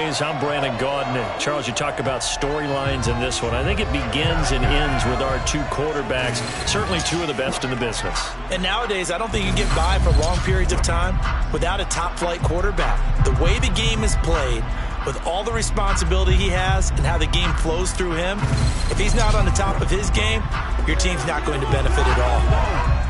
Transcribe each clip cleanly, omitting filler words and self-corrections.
Jays. I'm Brandon Gaudin. Charles, you talk about storylines in this one. I think it begins and ends with our two quarterbacks, certainly two of the best in the business. And nowadays, I don't think you can get by for long periods of time without a top-flight quarterback. The way the game is played, with all the responsibility he has and how the game flows through him, if he's not on the top of his game, your team's not going to benefit at all.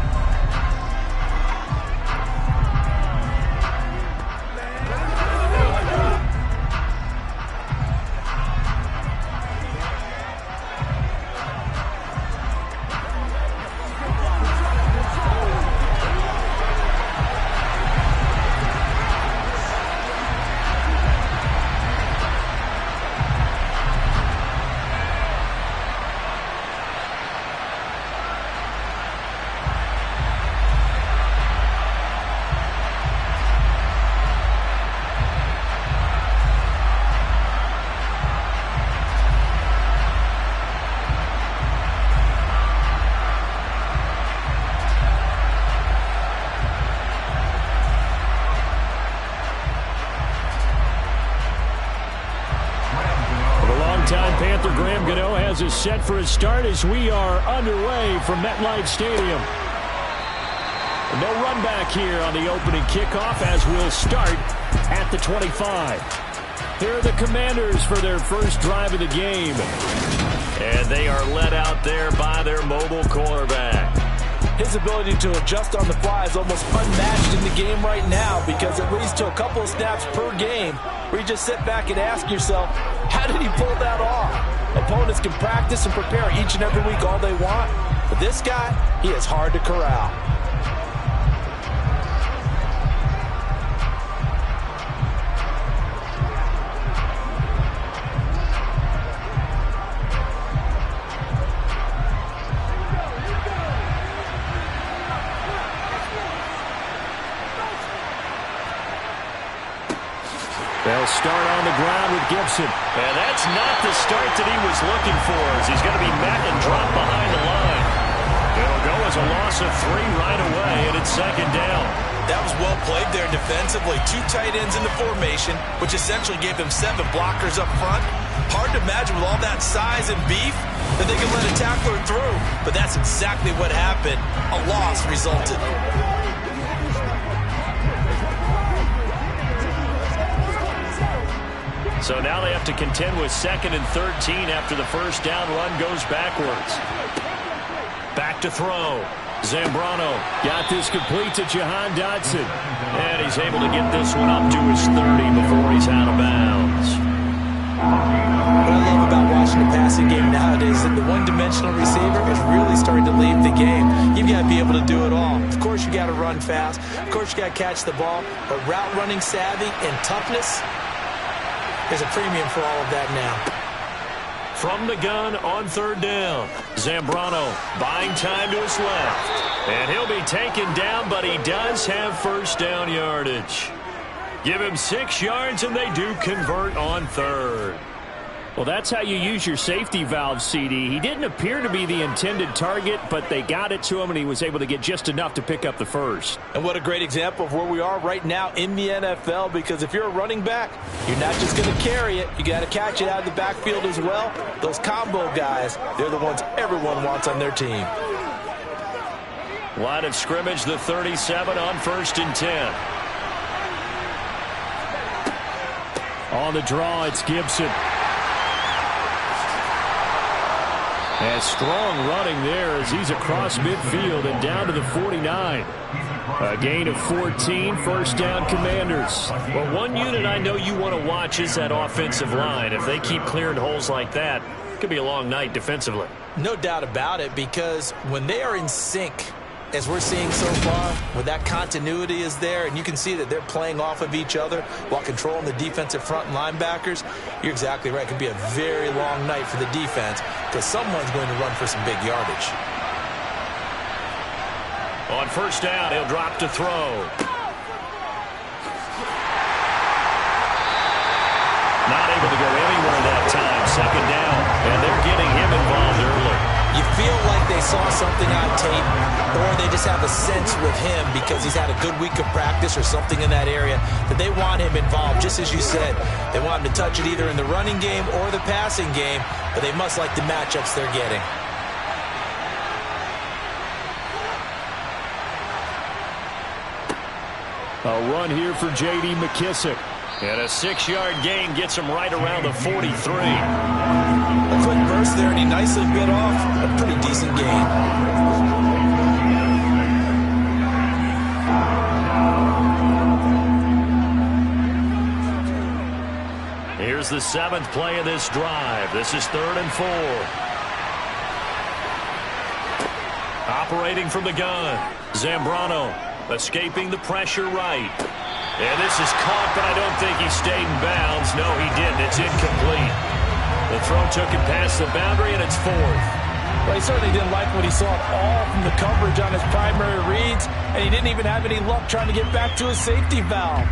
Is set for a start as we are underway from MetLife Stadium. No run back here on the opening kickoff as we'll start at the 25. Here are the Commanders for their first drive of the game. And they are led out there by their mobile quarterback. His ability to adjust on the fly is almost unmatched in the game right now, because it leads to a couple of snaps per game where you just sit back and ask yourself, how did he pull that off? Opponents can practice and prepare each and every week all they want, but this guy, he is hard to corral. They'll start on the ground with Gibson. And that's not the start that he was looking for, as he's going to be met and dropped behind the line. It'll go as a loss of 3 right away, and it's second down. That was well played there defensively. 2 tight ends in the formation, which essentially gave them 7 blockers up front. Hard to imagine with all that size and beef that they could let a tackler through, but that's exactly what happened. A loss resulted. So now they have to contend with 2nd and 13 after the first down run goes backwards. Back to throw. Zambrano got this complete to Jahan Dotson. And he's able to get this one up to his 30 before he's out of bounds. What I love about watching the passing game nowadays is that the one-dimensional receiver is really starting to leave the game. You've got to be able to do it all. Of course, you got to run fast. Of course, you got to catch the ball. But route running savvy and toughness, there's a premium for all of that now. From the gun on 3rd down, Zambrano buying time to his left. And he'll be taken down, but he does have first down yardage. Give him 6 yards, and they do convert on 3rd. Well, that's how you use your safety valve, CD. He didn't appear to be the intended target, but they got it to him, and he was able to get just enough to pick up the first. And what a great example of where we are right now in the NFL, because if you're a running back, you're not just going to carry it. You got to catch it out of the backfield as well. Those combo guys, they're the ones everyone wants on their team. Line of scrimmage, the 37 on 1st and 10. On the draw, it's Gibson. And strong running there as he's across midfield and down to the 49. A gain of 14, first down Commanders. Well, one unit I know you want to watch is that offensive line. If they keep clearing holes like that, it could be a long night defensively. No doubt about it, because when they are in sync, as we're seeing so far, when that continuity is there and you can see that they're playing off of each other while controlling the defensive front and linebackers, you're exactly right. It could be a very long night for the defense because someone's going to run for some big yardage. On 1st down, he'll drop to throw. Not able to go anywhere that time. 2nd down, and they're getting him involved early. You feel like they they saw something on tape, or they just have a sense with him because he's had a good week of practice or something in that area that they want him involved. Just as you said, they want him to touch it either in the running game or the passing game, but they must like the matchups they're getting. A run here for J.D. McKissick. And a 6-yard gain gets him right around the 43. A quick burst there, and he nicely bit off a pretty decent gain. Here's the 7th play of this drive. This is 3rd and 4. Operating from the gun. Zambrano escaping the pressure right. And this is caught, but I don't think he stayed in bounds. No, he didn't. It's incomplete. The throw took him past the boundary, and it's 4th. Well, he certainly didn't like what he saw at all from the coverage on his primary reads, and he didn't even have any luck trying to get back to his safety valve.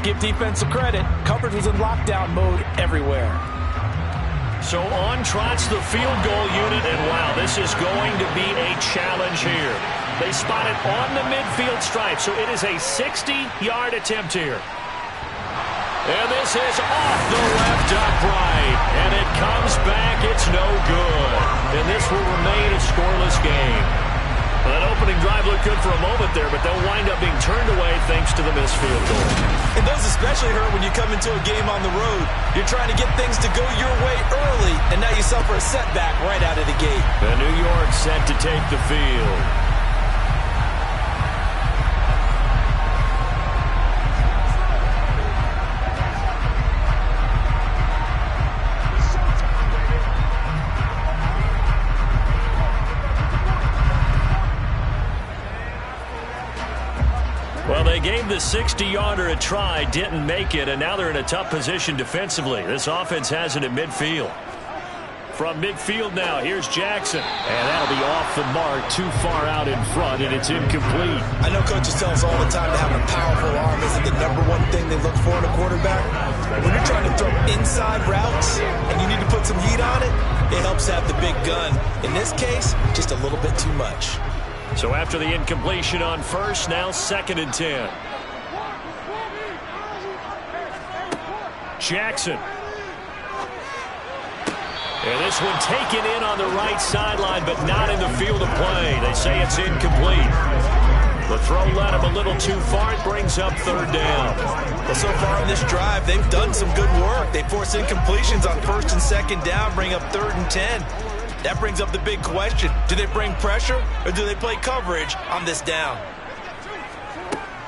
Give defense a credit. Coverage was in lockdown mode everywhere. So on trots the field goal unit, and wow, this is going to be a challenge here. They spot it on the midfield stripe, so it is a 60-yard attempt here. And this is off the left upright, and it comes back. It's no good. And this will remain a scoreless game. Well, that opening drive looked good for a moment there, but they'll wind up being turned away thanks to the missed field goal. And those especially hurt when you come into a game on the road. You're trying to get things to go your way early, and now you suffer a setback right out of the gate. And New York set to take the field. Well, they gave the 60-yarder a try, didn't make it, and now they're in a tough position defensively. This offense has it at midfield. From midfield now, here's Jackson. And that'll be off the mark, too far out in front, and it's incomplete. I know coaches tell us all the time that having a powerful arm isn't the #1 thing they look for in a quarterback. When you're trying to throw inside routes and you need to put some heat on it, it helps have the big gun. In this case, just a little bit too much. So after the incompletion on first, now 2nd and 10. Jackson. And this one taken in on the right sideline, but not in the field of play. They say it's incomplete. The throw led him a little too far. It brings up 3rd down. Well, so far in this drive, they've done some good work. They force incompletions on 1st and 2nd down, bring up 3rd and 10. That brings up the big question. Do they bring pressure or do they play coverage on this down?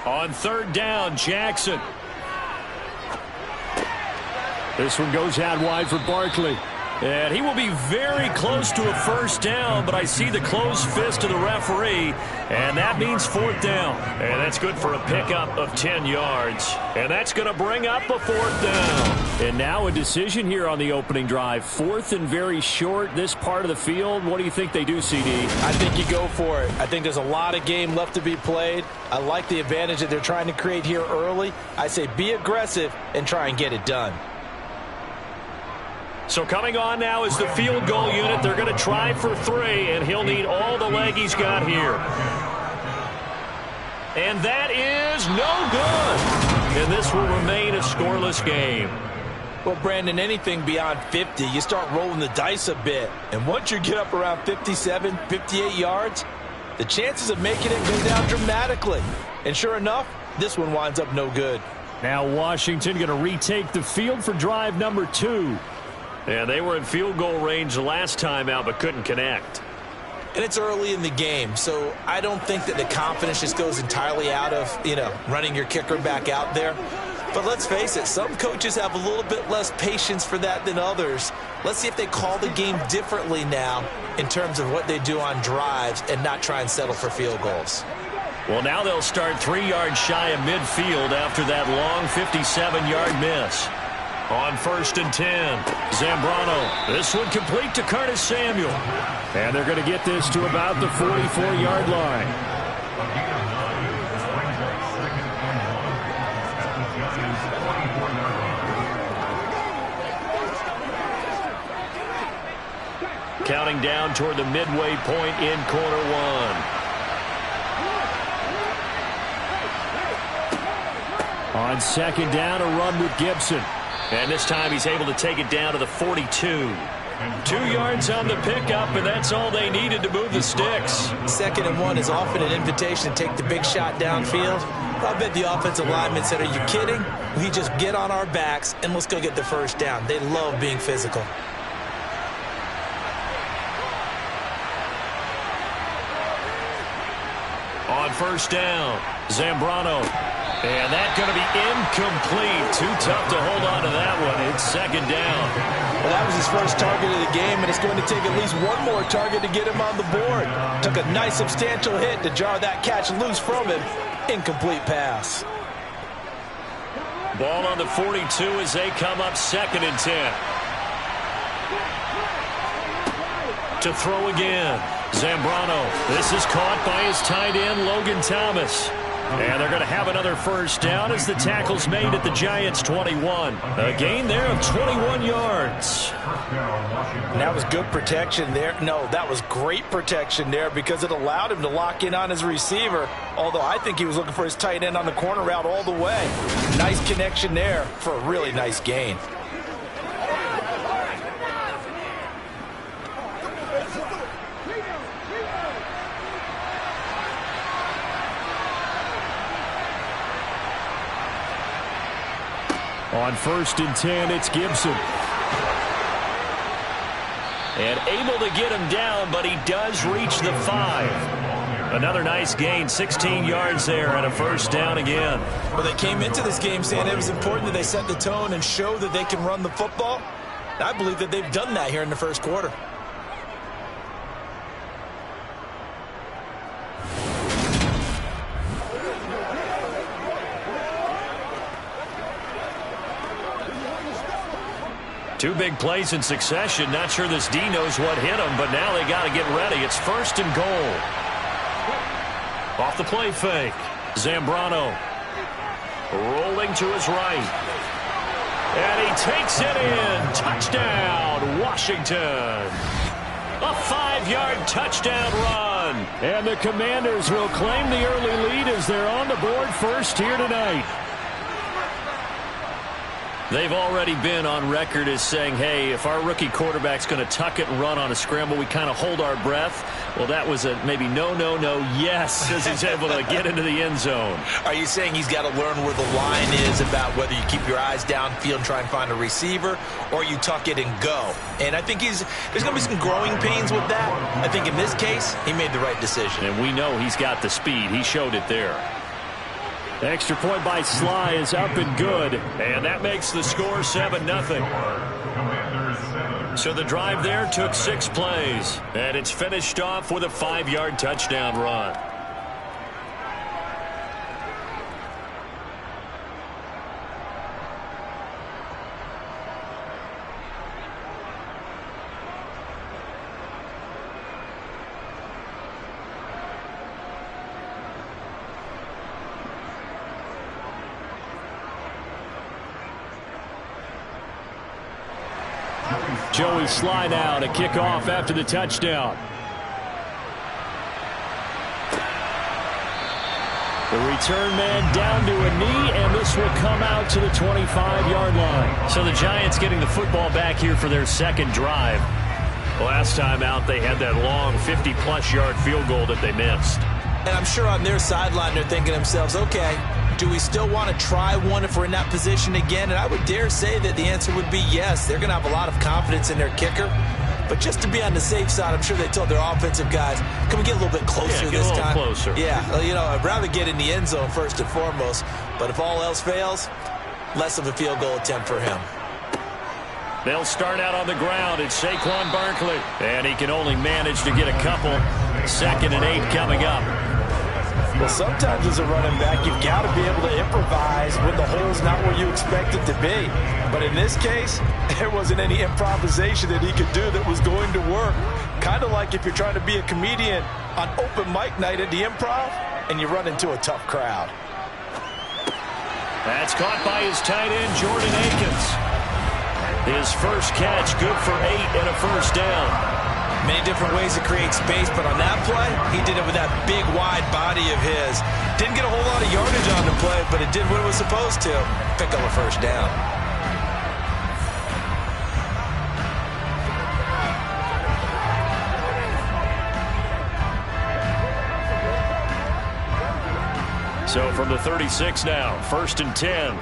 On 3rd down, Jackson. This one goes out wide for Barkley. And he will be very close to a 1st down, but I see the closed fist of the referee, and that means 4th down. And that's good for a pickup of 10 yards. And that's going to bring up a 4th down. And now a decision here on the opening drive. 4th and very short, this part of the field. What do you think they do, CD? I think you go for it. I think there's a lot of game left to be played. I like the advantage that they're trying to create here early. I say be aggressive and try and get it done. So coming on now is the field goal unit. They're going to try for 3, and he'll need all the leg he's got here. And that is no good. And this will remain a scoreless game. Well, Brandon, anything beyond 50, you start rolling the dice a bit. And once you get up around 57, 58 yards, the chances of making it go down dramatically. And sure enough, this one winds up no good. Now Washington going to retake the field for drive number 2. And they were in field goal range the last time out, but couldn't connect. And it's early in the game, so I don't think that the confidence just goes entirely out of, running your kicker back out there. But let's face it, some coaches have a little bit less patience for that than others. Let's see if they call the game differently now in terms of what they do on drives and not try and settle for field goals. Well, now they'll start 3 yards shy of midfield after that long 57-yard miss. On 1st and 10, Zambrano. This one complete to Curtis Samuel. And they're going to get this to about the 44-yard line. counting down toward the midway point in quarter one. On second down, a run with Gibson. And this time he's able to take it down to the 42. 2 yards on the pickup, and that's all they needed to move the sticks. 2nd and 1 is often an invitation to take the big shot downfield. I bet the offensive lineman said, are you kidding? We just get on our backs and let's go get the first down. They love being physical. On first down, Zambrano. And that's going to be incomplete. Too tough to hold on to that one. It's 2nd down. Well, that was his first target of the game, and it's going to take at least one more target to get him on the board. Took a nice substantial hit to jar that catch loose from him. Incomplete pass. Ball on the 42 as they come up 2nd and 10. To throw again. Zambrano. This is caught by his tight end, Logan Thomas. And they're going to have another first down as the tackle's made at the Giants' 21. A gain there of 21 yards. And that was good protection there. No, that was great protection there because it allowed him to lock in on his receiver, although I think he was looking for his tight end on the corner route all the way. Nice connection there for a really nice gain. On 1st and 10, it's Gibson. And able to get him down, but he does reach the 5. Another nice gain, 16 yards there, and a first down again. Well, they came into this game saying it was important that they set the tone and show that they can run the football. And I believe that they've done that here in the first quarter. Two big plays in succession. Not sure this D knows what hit him, but now they got to get ready. It's 1st and goal. Off the play fake. Zambrano rolling to his right. And he takes it in. Touchdown, Washington. A 5-yard touchdown run. And the Commanders will claim the early lead as they're on the board first here tonight. They've already been on record as saying, hey, if our rookie quarterback's going to tuck it and run on a scramble, we kind of hold our breath. Well, that was a maybe no, yes, as he's able to get into the end zone. Are you saying he's got to learn where the line is about whether you keep your eyes downfield and try and find a receiver, or you tuck it and go? And I think there's going to be some growing pains with that. I think in this case, he made the right decision. And we know he's got the speed. He showed it there. The extra point by Sly is up and good, and that makes the score 7-0. So the drive there took 6 plays, and it's finished off with a 5-yard touchdown run. Joey Sly now to kick off after the touchdown. The return man down to a knee, and this will come out to the 25-yard line. So the Giants getting the football back here for their second drive. Last time out, they had that long 50-plus yard field goal that they missed. And I'm sure on their sideline they're thinking to themselves, okay, do we still want to try one if we're in that position again? And I would dare say that the answer would be yes. They're going to have a lot of confidence in their kicker. But just to be on the safe side, I'm sure they told their offensive guys, can we get a little bit closer this time? Closer. Yeah, you know, I'd rather get in the end zone first and foremost. But if all else fails, less of a field goal attempt for him. They'll start out on the ground. It's Saquon Barkley. And he can only manage to get a couple. 2nd and 8 coming up. Well, sometimes as a running back, you've got to be able to improvise when the hole's not where you expect it to be. But in this case, there wasn't any improvisation that he could do that was going to work. Kind of like if you're trying to be a comedian on open mic night at the Improv and you run into a tough crowd. That's caught by his tight end, Jordan Akins. His first catch, good for 8 and a first down. Many different ways to create space, but on that play, he did it with that big, wide body of his. Didn't get a whole lot of yardage on the play, but it did what it was supposed to. Pick up a first down. So from the 36 now, 1st and 10.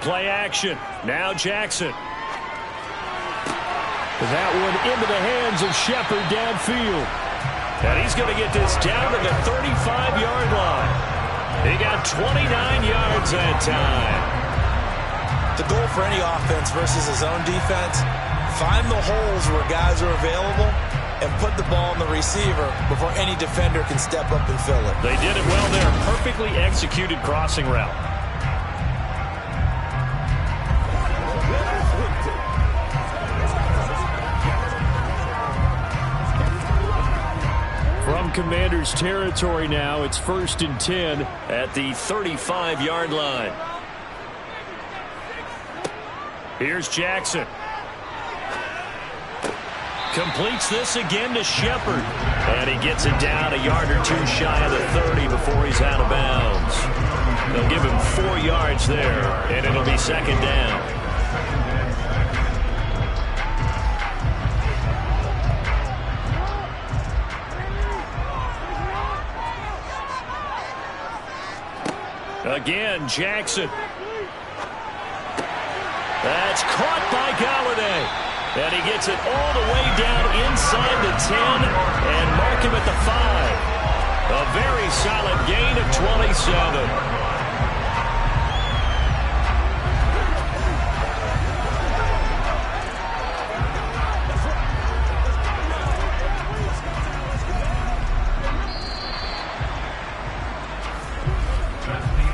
Play action. Now Jackson. That one into the hands of Shepard downfield. And he's going to get this down to the 35-yard line. He got 29 yards that time. The goal for any offense versus his own defense, find the holes where guys are available and put the ball in the receiver before any defender can step up and fill it. They did it well there. Perfectly executed crossing route. From Commander's territory now, it's 1st and 10 at the 35-yard line. Here's Jackson. Completes this again to Shepard. And he gets it down a yard or two shy of the 30 before he's out of bounds. They'll give him 4 yards there, and it'll be 2nd down. Again, Jackson. That's caught by Galladay. And he gets it all the way down inside the 10 and mark him at the 5. A very solid gain of 27.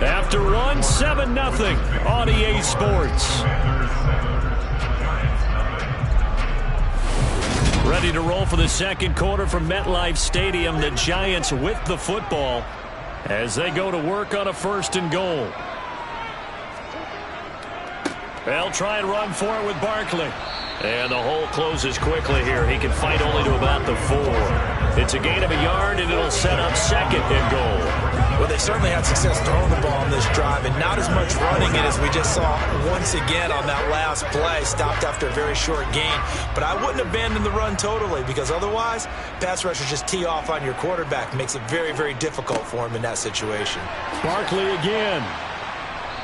After one, 7-0 on EA Sports. Ready to roll for the second quarter from MetLife Stadium. The Giants with the football as they go to work on a 1st and goal. They'll try and run for it with Barkley. And the hole closes quickly here. He can fight only to about the 4. It's a gain of a yard, and it'll set up 2nd and goal. Well, they certainly had success throwing the ball on this drive, and not as much running it as we just saw once again on that last play. Stopped after a very short gain. But I wouldn't abandon the run totally, because otherwise, pass rushers just tee off on your quarterback. Makes it very, very difficult for him in that situation. Barkley again.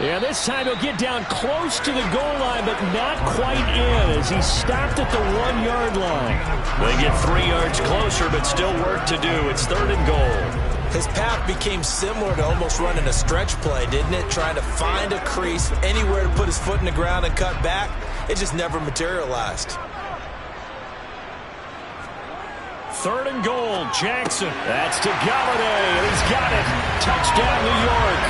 Yeah, this time he'll get down close to the goal line, but not quite in as he stopped at the 1-yard line. They get 3 yards closer, but still work to do. It's 3rd and goal. His path became similar to almost running a stretch play, didn't it? Trying to find a crease, anywhere to put his foot in the ground and cut back. It just never materialized. 3rd and goal, Jackson. That's to Galladay, and he's got it. Touchdown, New York.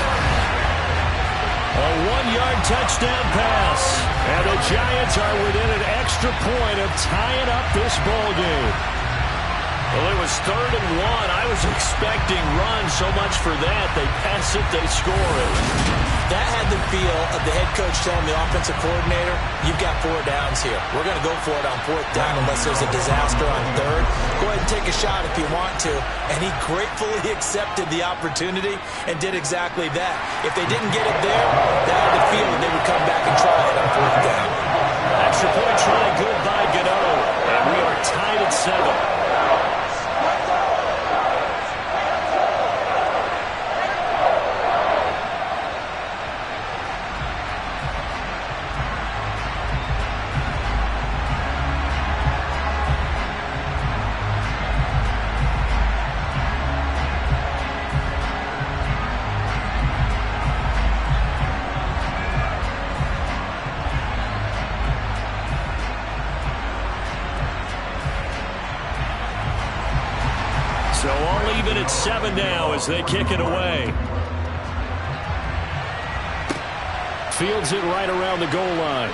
A 1-yard touchdown pass. And the Giants are within an extra point of tying up this ball game. Well, it was 3rd and 1. I was expecting run, so much for that. They pass it, they score it. That had the feel of the head coach telling the offensive coordinator, you've got 4 downs here. We're going to go for it on 4th down unless there's a disaster on 3rd. Go ahead and take a shot if you want to. And he gratefully accepted the opportunity and did exactly that. If they didn't get it there, that had the feeling they would come back and try it on 4th down. Extra point try good by Gano. And we are tied at 7. So all even at 7 now as they kick it away. Fields it right around the goal line.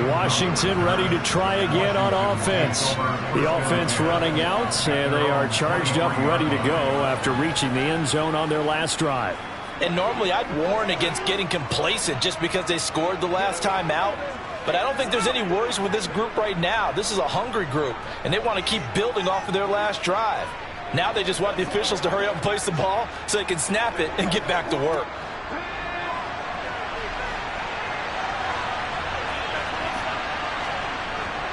Washington ready to try again on offense. The offense running out, and they are charged up ready to go after reaching the end zone on their last drive. And normally I'd warn against getting complacent just because they scored the last time out. But I don't think there's any worries with this group right now. This is a hungry group, and they want to keep building off of their last drive. Now they just want the officials to hurry up and place the ball so they can snap it and get back to work.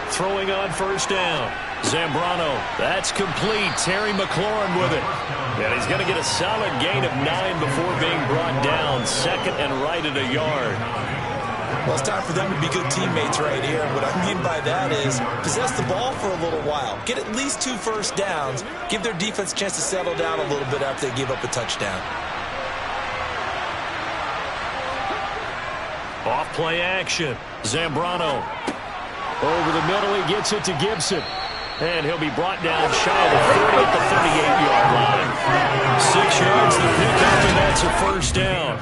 Throwing on first down. Zambrano, that's complete. Terry McLaurin with it. And he's going to get a solid gain of 9 before being brought down. Second and right at a yard. Well, it's time for them to be good teammates right here. What I mean by that is possess the ball for a little while. Get at least 2 first downs. Give their defense a chance to settle down a little bit after they give up a touchdown. Off play action. Zambrano. Over the middle, he gets it to Gibson. And he'll be brought down shy of the 30 at the 38-yard line. 6 yards to pick up, and that's a first down.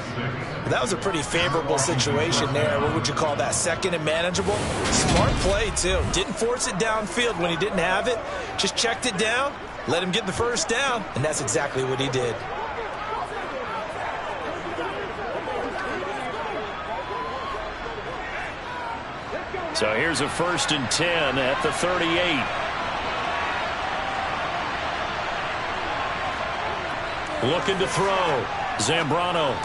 That was a pretty favorable situation there. What would you call that? Second and manageable? Smart play, too. Didn't force it downfield when he didn't have it. Just checked it down, let him get the first down, and that's exactly what he did. So here's a 1st and 10 at the 38. Looking to throw. Zambrano.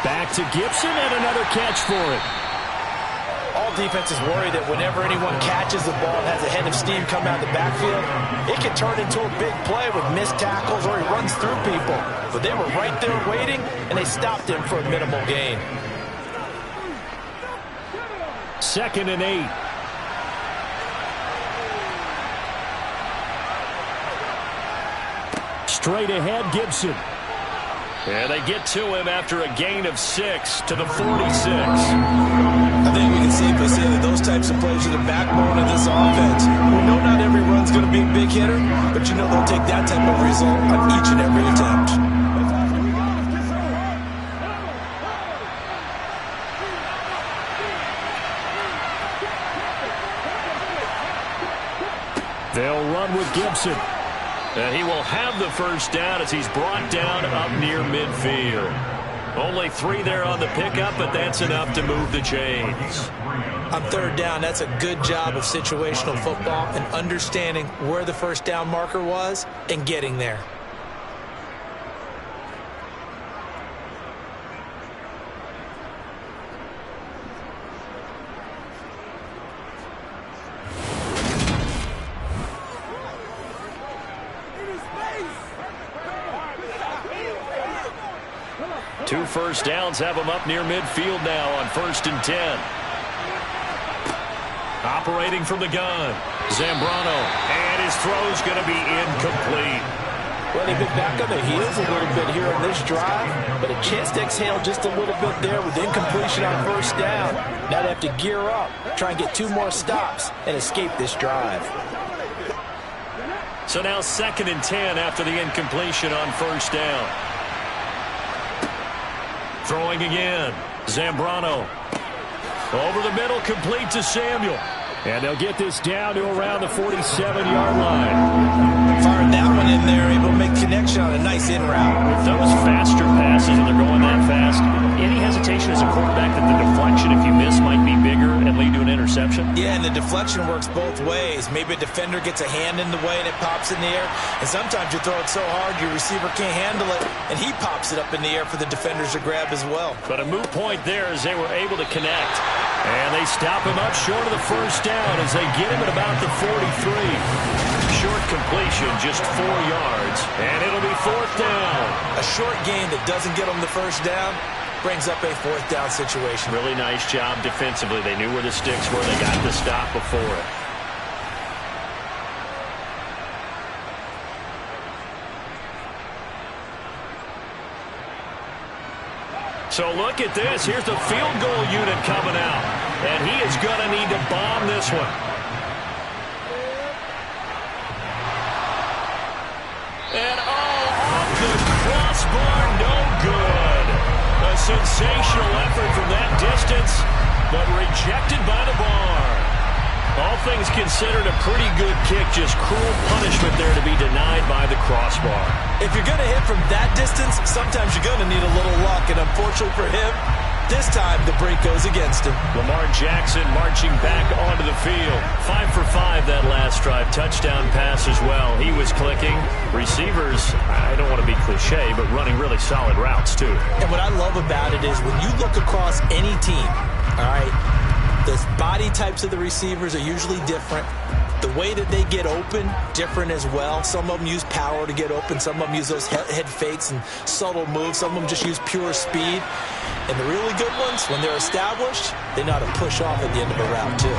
Back to Gibson, and another catch for it. All defenses worry that whenever anyone catches the ball and has a head of steam come out of the backfield, it can turn into a big play with missed tackles or he runs through people. But they were right there waiting, and they stopped him for a minimal gain. 2nd and 8. Straight ahead, Gibson. And they get to him after a gain of 6 to the 46. I think we can safely say that those types of plays are the backbone of this offense. We know not every run's going to be a big hitter, but you know they'll take that type of result on each and every attempt. They'll run with Gibson. And he will have the first down as he's brought down up near midfield. Only 3 there on the pickup, but that's enough to move the chains. On 3rd down, that's a good job of situational football and understanding where the first down marker was and getting there. Two first downs have him up near midfield now on 1st and 10. Operating from the gun, Zambrano, and his throw's going to be incomplete. Well, they've been back on their heels a little bit here on this drive, but a chance to exhale just a little bit there with incompletion on first down. Now they have to gear up, try and get 2 more stops, and escape this drive. So now 2nd and 10 after the incompletion on first down. Throwing again. Zambrano. Over the middle, complete to Samuel. And they'll get this down to around the 47-yard line. Fired that one in there, able to make connection on a nice in route. With those faster passes, and they're going that fast, any hesitation as a quarterback that the deflection, if you miss, might be bigger and lead to an interception? Yeah, and the deflection works both ways. Maybe a defender gets a hand in the way and it pops in the air. And sometimes you throw it so hard your receiver can't handle it, and he pops it up in the air for the defenders to grab as well. But a moot point there as they were able to connect. And they stop him up short of the first down as they get him at about the 43. Short completion, just 4 yards, and it'll be 4th down. A short gain that doesn't get them the first down brings up a 4th down situation. Really nice job defensively. They knew where the sticks were. They got the stop before it. So look at this. Here's the field goal unit coming out. And he is going to need to bomb this one. And off the crossbar, no good. A sensational effort from that distance, but rejected by the bar. All things considered, a pretty good kick. Just cruel punishment there to be denied by the crossbar. If you're going to hit from that distance, sometimes you're going to need a little luck. And unfortunately for him, this time the break goes against him. Lamar Jackson marching back onto the field. 5 for 5 that last drive. Touchdown pass as well. He was clicking. Receivers, I don't want to be cliche, but running really solid routes too. And what I love about it is when you look across any team, all right, the body types of the receivers are usually different. The way that they get open, different as well. Some of them use power to get open. Some of them use those head fakes and subtle moves. Some of them just use pure speed. And the really good ones, when they're established, they know how to push off at the end of a route too.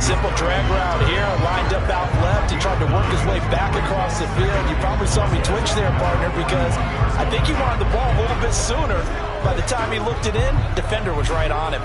Simple drag route here, lined up out left. He tried to work his way back across the field. You probably saw me twitch there, partner, because I think he wanted the ball a little bit sooner. By the time he looked it in, defender was right on him.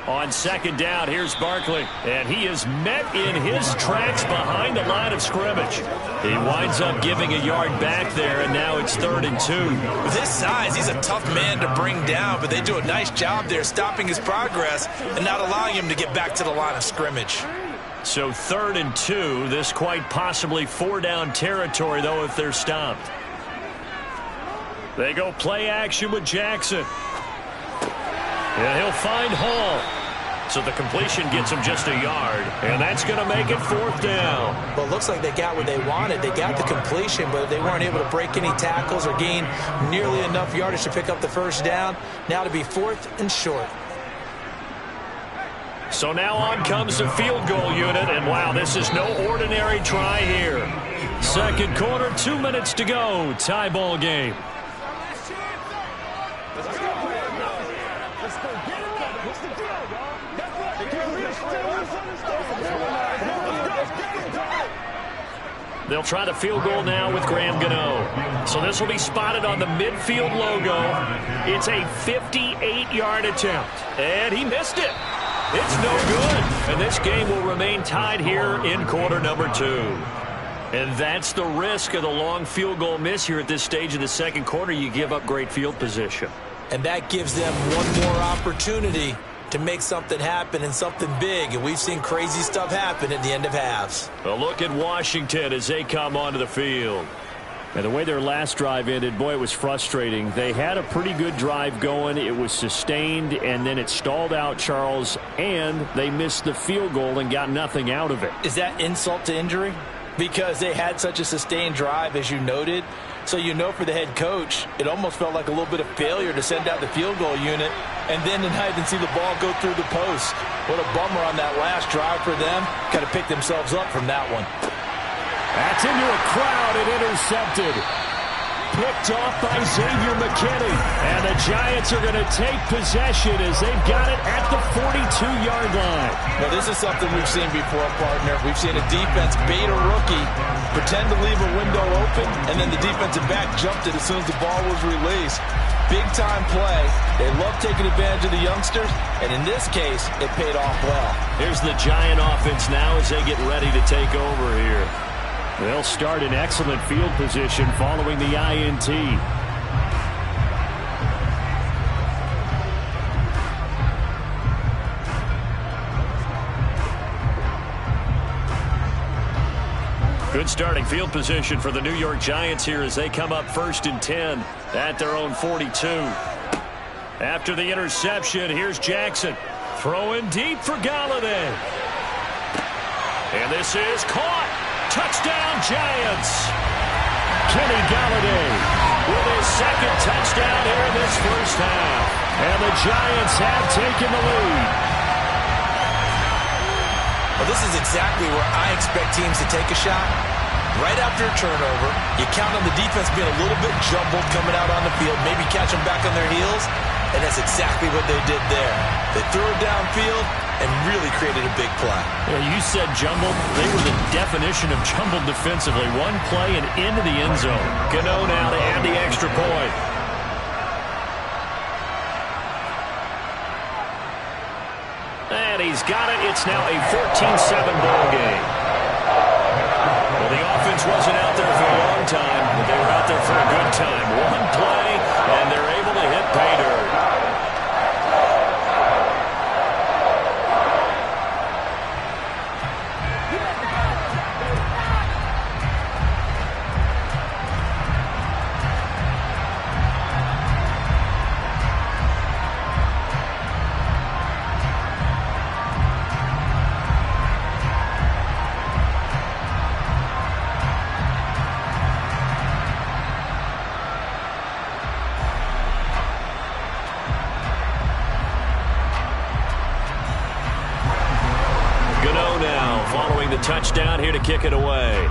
On second down, here's Barkley, and he is met in his tracks behind the line of scrimmage. He winds up giving a yard back there, and now it's 3rd and 2. With his size, he's a tough man to bring down, but they do a nice job there stopping his progress and not allowing him to get back to the line of scrimmage. So 3rd and 2, this quite possibly 4-down territory, though, if they're stopped. They go play action with Jackson. And he'll find Hall. So the completion gets him just a yard, and that's going to make it 4th down. Well, it looks like they got what they wanted. They got the completion, but they weren't able to break any tackles or gain nearly enough yardage to pick up the 1st down. Now to be 4th and short. So now on comes the field goal unit, and wow, this is no ordinary try here. Second quarter, 2 minutes to go. Tie ball game. They'll try the field goal now with Graham Gano. So this will be spotted on the midfield logo. It's a 58-yard attempt, and he missed it. It's no good, and this game will remain tied here in quarter number 2. And that's the risk of the long field goal miss here at this stage of the second quarter. You give up great field position. And that gives them one more opportunity to make something happen and something big. And we've seen crazy stuff happen at the end of halves. A look at Washington as they come onto the field. And the way their last drive ended, boy, it was frustrating. They had a pretty good drive going. It was sustained, and then it stalled out, Charles, and they missed the field goal and got nothing out of it. Is that insult to injury? Because they had such a sustained drive, as you noted. So you know for the head coach, it almost felt like a little bit of failure to send out the field goal unit and then deny and see the ball go through the post. What a bummer on that last drive for them. Got to pick themselves up from that one. That's into a crowd and intercepted. Picked off by Xavier McKinney. And the Giants are going to take possession as they've got it at the 42-yard line. Now, this is something we've seen before, partner. We've seen a defense bait a rookie, pretend to leave a window open, and then the defensive back jumped it as soon as the ball was released. Big-time play. They love taking advantage of the youngsters, and in this case, it paid off well. Here's the Giant offense now as they get ready to take over here. They'll start in excellent field position following the INT. Good starting field position for the New York Giants here as they come up 1st and 10 at their own 42. After the interception, here's Jackson. Throwing deep for Galladay. And this is caught. Touchdown, Giants. Kenny Galladay with his 2nd touchdown here in this first half. And the Giants have taken the lead. Well, this is exactly where I expect teams to take a shot. Right after a turnover, you count on the defense being a little bit jumbled coming out on the field, maybe catch them back on their heels, and that's exactly what they did there. They threw it downfield and really created a big play. Yeah, you said jumbled. They were the definition of jumbled defensively. One play and into the end zone. Gano now to add the extra point. He's got it. It's now a 14-7 ball game. Well, the offense offense wasn't out there for a long time, but they were out there for a good time. One play, and they're able to hit pay dirt. Touchdown here to kick it away.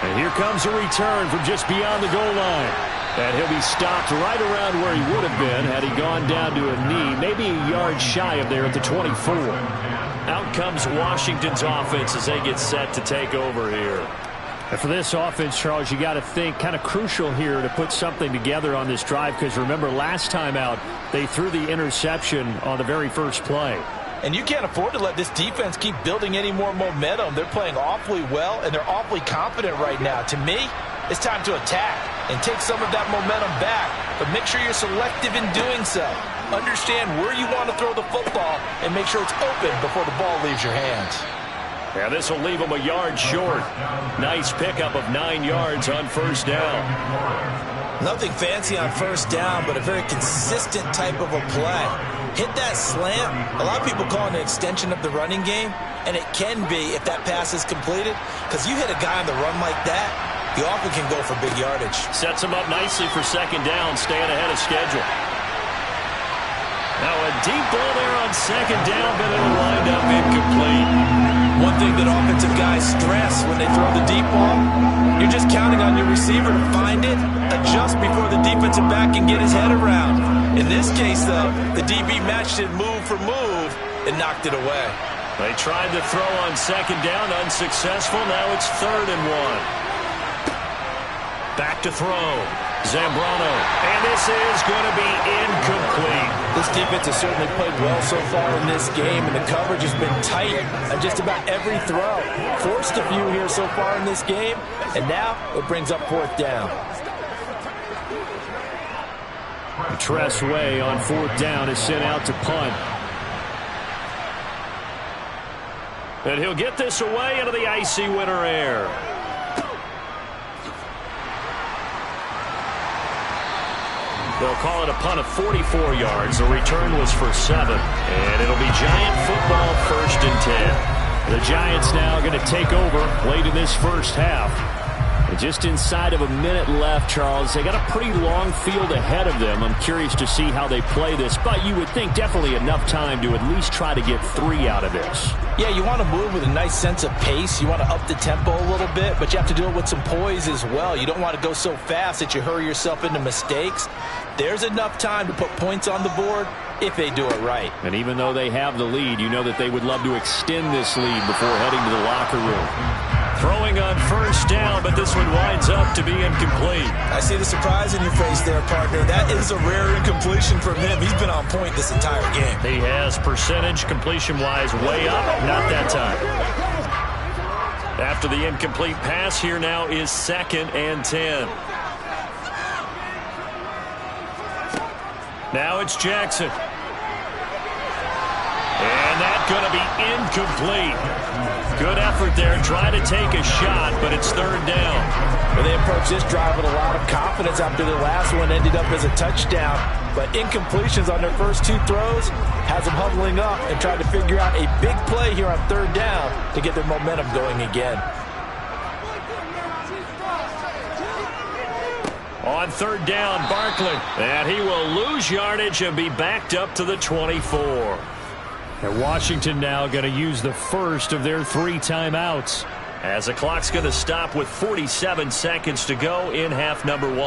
And here comes a return from just beyond the goal line. And he'll be stopped right around where he would have been had he gone down to a knee, maybe a yard shy of there at the 24. Out comes Washington's offense as they get set to take over here. And for this offense, Charles, you got to think kind of crucial here to put something together on this drive, because remember last time out they threw the interception on the very first play. And you can't afford to let this defense keep building any more momentum. They're playing awfully well, and they're awfully confident right now. To me, it's time to attack and take some of that momentum back, but make sure you're selective in doing so. Understand where you want to throw the football and make sure it's open before the ball leaves your hands. Yeah, this will leave them a yard short. Nice pickup of 9 yards on first down. Nothing fancy on first down, but a very consistent type of a play. Hit that slant. A lot of people call it an extension of the running game, and it can be if that pass is completed, because you hit a guy on the run like that, you often can go for big yardage. Sets him up nicely for second down, staying ahead of schedule. Now a deep ball there on second down, but it'll wind up incomplete. One thing that offensive guys stress when they throw the deep ball, you're just counting on your receiver to find it, adjust before the defensive back can get his head around. In this case, though, the DB matched it move for move and knocked it away. They tried to throw on second down, unsuccessful. Now it's 3rd and 1. Back to throw. Zambrano. And this is going to be incomplete. This defense has certainly played well so far in this game, and the coverage has been tight on just about every throw. Forced a few here so far in this game, and now it brings up 4th down. Tress Way on 4th down is sent out to punt. And he'll get this away into the icy winter air. They'll call it a punt of 44 yards. The return was for 7. And it'll be Giant football, 1st and 10. The Giants now going to take over late in this first half. And just inside of a minute left, Charles. They got a pretty long field ahead of them. I'm curious to see how they play this, but you would think definitely enough time to at least try to get 3 out of this. Yeah, you want to move with a nice sense of pace. You want to up the tempo a little bit, but you have to do it with some poise as well. You don't want to go so fast that you hurry yourself into mistakes. There's enough time to put points on the board if they do it right. And even though they have the lead, you know that they would love to extend this lead before heading to the locker room. Throwing on first down, but this one winds up to be incomplete. I see the surprise in your face there, partner. That is a rare incompletion from him. He's been on point this entire game. He has percentage completion-wise way up. Not that time. After the incomplete pass, here now is 2nd and 10. Now it's Jackson. And that's going to be incomplete. Good effort there, trying to take a shot, but it's 3rd down. Well, they approached this drive with a lot of confidence after the last one ended up as a touchdown. But incompletions on their first 2 throws has them huddling up and trying to figure out a big play here on 3rd down to get their momentum going again. On 3rd down, Barkley. And he will lose yardage and be backed up to the 24. And Washington now going to use the first of their 3 timeouts. As the clock's going to stop with 47 seconds to go in half number 1.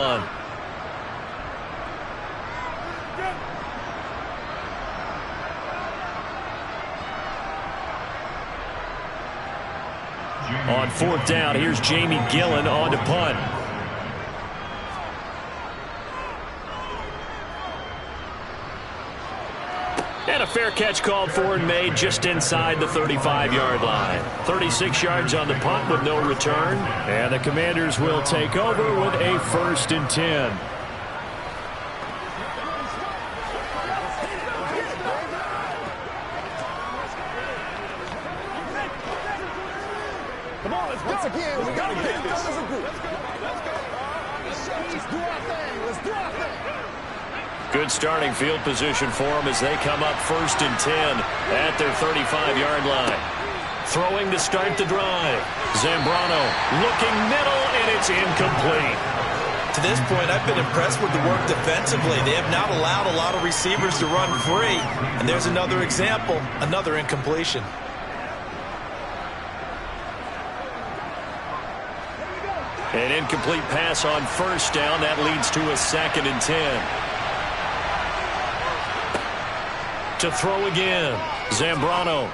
On 4th down, here's Jamie Gillen on to punt. And a fair catch called for and made just inside the 35-yard line. 36 yards on the punt with no return. And the Commanders will take over with a 1st and 10. Come on, let's go again. We got to get it done as a group. Let's go. Let's do our thing. Let's do our thing. Good starting field position for them as they come up 1st and 10 at their 35-yard line. Throwing to start the drive. Zambrano looking middle, and it's incomplete. To this point, I've been impressed with the work defensively. They have not allowed a lot of receivers to run free. And there's another example, another incompletion. An incomplete pass on 1st down. That leads to a 2nd and 10. To throw again. Zambrano.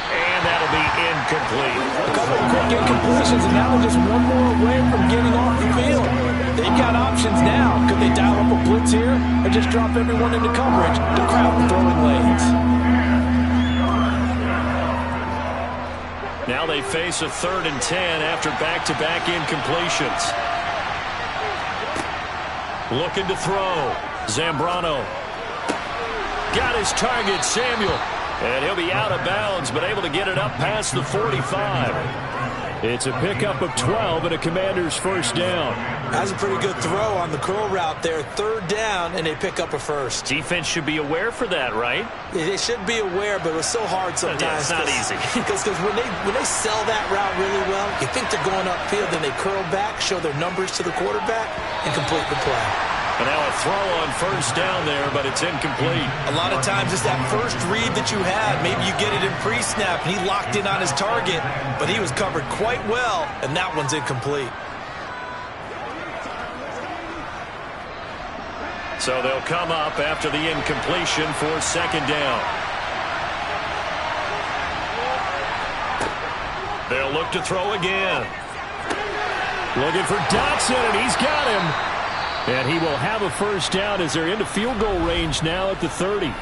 And that'll be incomplete. A couple of quick incompletions, and now they're just one more away from getting off the field. They've got options now. Could they dial up a blitz here or just drop everyone into coverage to crowd the throwing lanes? Now they face a 3rd and 10 after back-to-back incompletions. Looking to throw. Zambrano. Got his target, Samuel. And he'll be out of bounds, but able to get it up past the 45. It's a pickup of 12 and a Commander's 1st down. That's a pretty good throw on the curl route there. 3rd down, and they pick up a 1st. Defense should be aware for that, right? They should be aware, but it's so hard sometimes. Yeah, it's not easy. Because when they sell that route really well, you think they're going upfield, then they curl back, show their numbers to the quarterback, and complete the play. And now a throw on 1st down there, but it's incomplete. A lot of times it's that first read that you had. Maybe you get it in pre-snap, and he locked in on his target, but he was covered quite well, and that one's incomplete. So they'll come up after the incompletion for 2nd down. They'll look to throw again. Looking for Dotson, and he's got him. And he will have a 1st down as they're into field goal range now at the 30.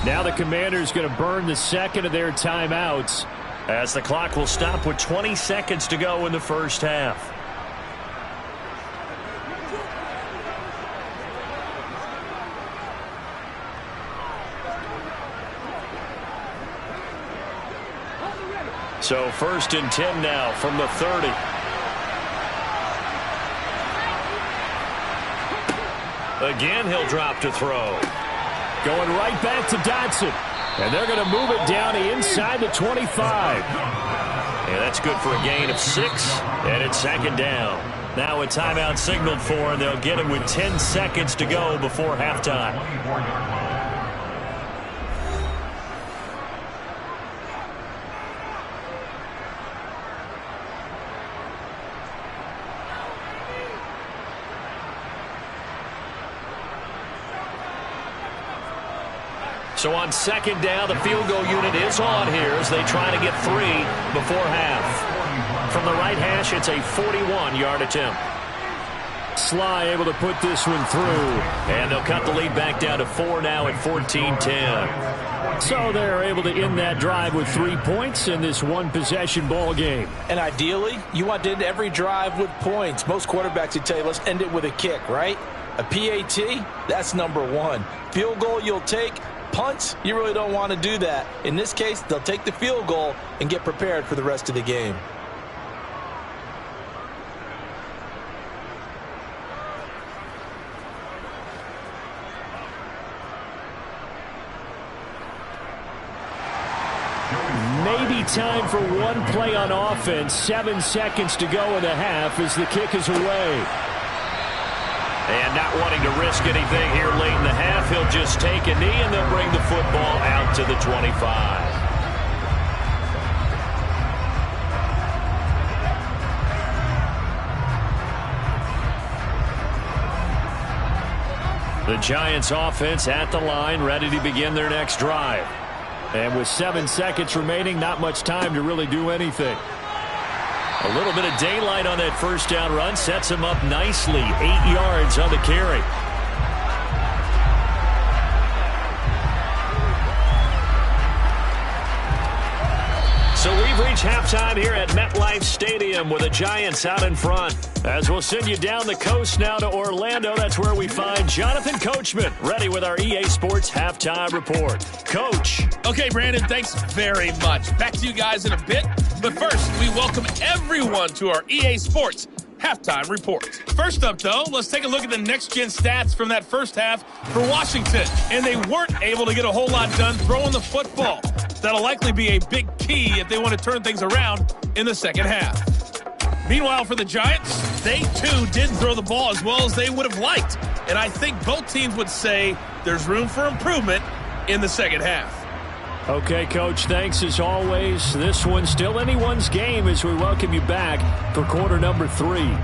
Now the Commanders going to burn the 2nd of their timeouts as the clock will stop with 20 seconds to go in the 1st half. So 1st and 10 now from the 30. Again, he'll drop to throw. Going right back to Dotson. And they're going to move it down inside the 25. And that's good for a gain of 6. And it's 2nd down. Now a timeout signaled for, and they'll get him with 10 seconds to go before halftime. So on 2nd down, the field goal unit is on here as they try to get 3 before half. From the right hash, it's a 41-yard attempt. Sly able to put this one through. And they'll cut the lead back down to 4 now at 14-10. So they're able to end that drive with 3 points in this one-possession ball game. And ideally, you want to end every drive with points. Most quarterbacks would tell you, let's end it with a kick, right? A PAT, that's number 1. Field goal you'll take. Punts, you really don't want to do that. In this case, they'll take the field goal and get prepared for the rest of the game. Maybe time for one play on offense. 7 seconds to go in the half as the kick is away. And not wanting to risk anything here late in the half, he'll just take a knee, and they'll bring the football out to the 25. The Giants offense at the line, ready to begin their next drive. And with 7 seconds remaining, not much time to really do anything. A little bit of daylight on that 1st down run sets him up nicely. 8 yards on the carry. So we've reached halftime here at MetLife Stadium with the Giants out in front. As we'll send you down the coast now to Orlando, that's where we find Jonathan Coachman, ready with our EA Sports Halftime Report. Coach. Okay, Brandon, thanks very much. Back to you guys in a bit. But first, we welcome everyone to our EA Sports Halftime Report. First up, though, let's take a look at the next-gen stats from that first half for Washington. And they weren't able to get a whole lot done throwing the football. That'll likely be a big key if they want to turn things around in the second half. Meanwhile, for the Giants, they, too, didn't throw the ball as well as they would have liked. And I think both teams would say there's room for improvement in the second half. Okay, Coach, thanks as always. This one's still anyone's game as we welcome you back for quarter number 3.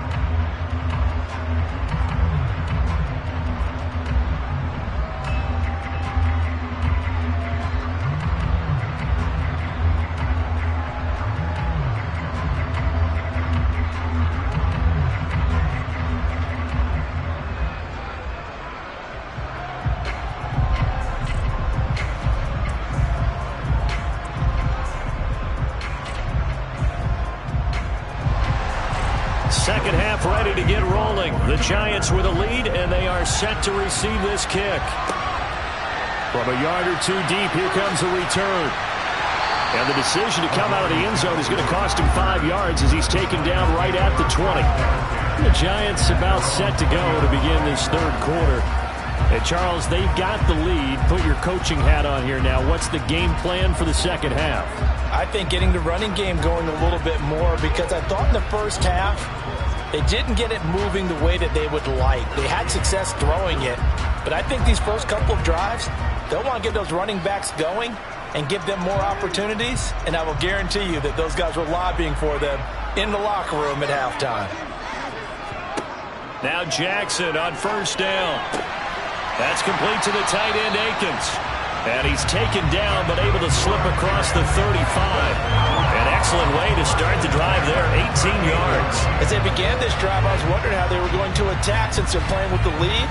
Second half ready to get rolling. The Giants with a lead, and they are set to receive this kick. From a yard or two deep, here comes a return. And the decision to come out of the end zone is going to cost him 5 yards as he's taken down right at the 20. The Giants about set to go to begin this third quarter. And Charles, they've got the lead. Put your coaching hat on here now. What's the game plan for the second half? I think getting the running game going a little bit more, because I thought in the first half they didn't get it moving the way that they would like. They had success throwing it, but I think these first couple of drives, they'll want to get those running backs going and give them more opportunities, and I will guarantee you that those guys were lobbying for them in the locker room at halftime. Now Jackson on first down. That's complete to the tight end, Akins. And he's taken down, but able to slip across the 35. An excellent way to start the drive there, 18 yards. As they began this drive, I was wondering how they were going to attack since they're playing with the lead.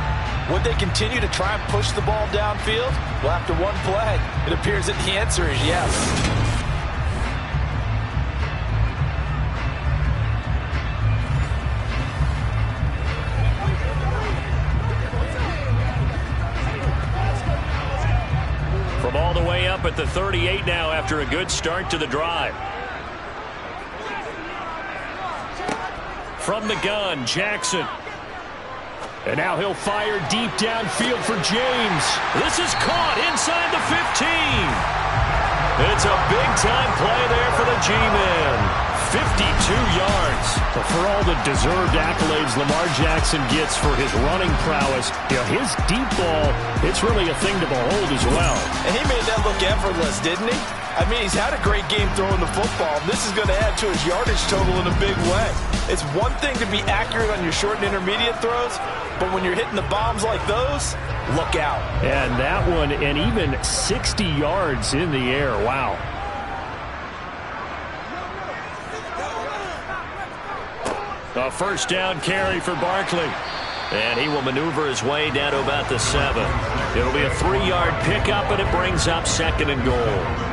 Would they continue to try and push the ball downfield? Well, after one play, it appears that the answer is yes. All the way up at the 38 now after a good start to the drive. From the gun, Jackson. And now he'll fire deep downfield for James. This is caught inside the 15. It's a big-time play there for the G-Man. 52 yards. But for all the deserved accolades Lamar Jackson gets for his running prowess, his deep ball, it's really a thing to behold as well. And he made that look effortless, didn't he? I mean, he's had a great game throwing the football. This is going to add to his yardage total in a big way. It's one thing to be accurate on your short and intermediate throws, but when you're hitting the bombs like those, look out. And that one, and even 60 yards in the air. Wow. A first down carry for Barkley. And he will maneuver his way down to about the 7. It'll be a 3-yard pickup, and it brings up second and goal.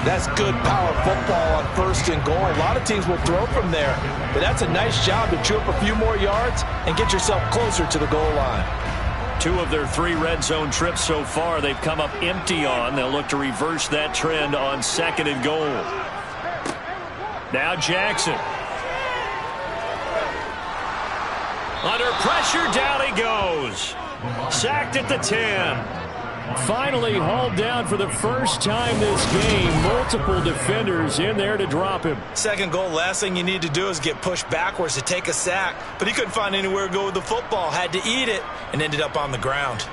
That's good power football on first and goal. A lot of teams will throw from there, but that's a nice job to chew up a few more yards and get yourself closer to the goal line. 2 of their 3 red zone trips so far they've come up empty on. They'll look to reverse that trend on second and goal. Now Jackson. Under pressure, down he goes. Sacked at the 10. Finally hauled down for the first time this game. Multiple defenders in there to drop him. Second goal, last thing you need to do is get pushed backwards to take a sack. But he couldn't find anywhere to go with the football. Had to eat it and ended up on the ground.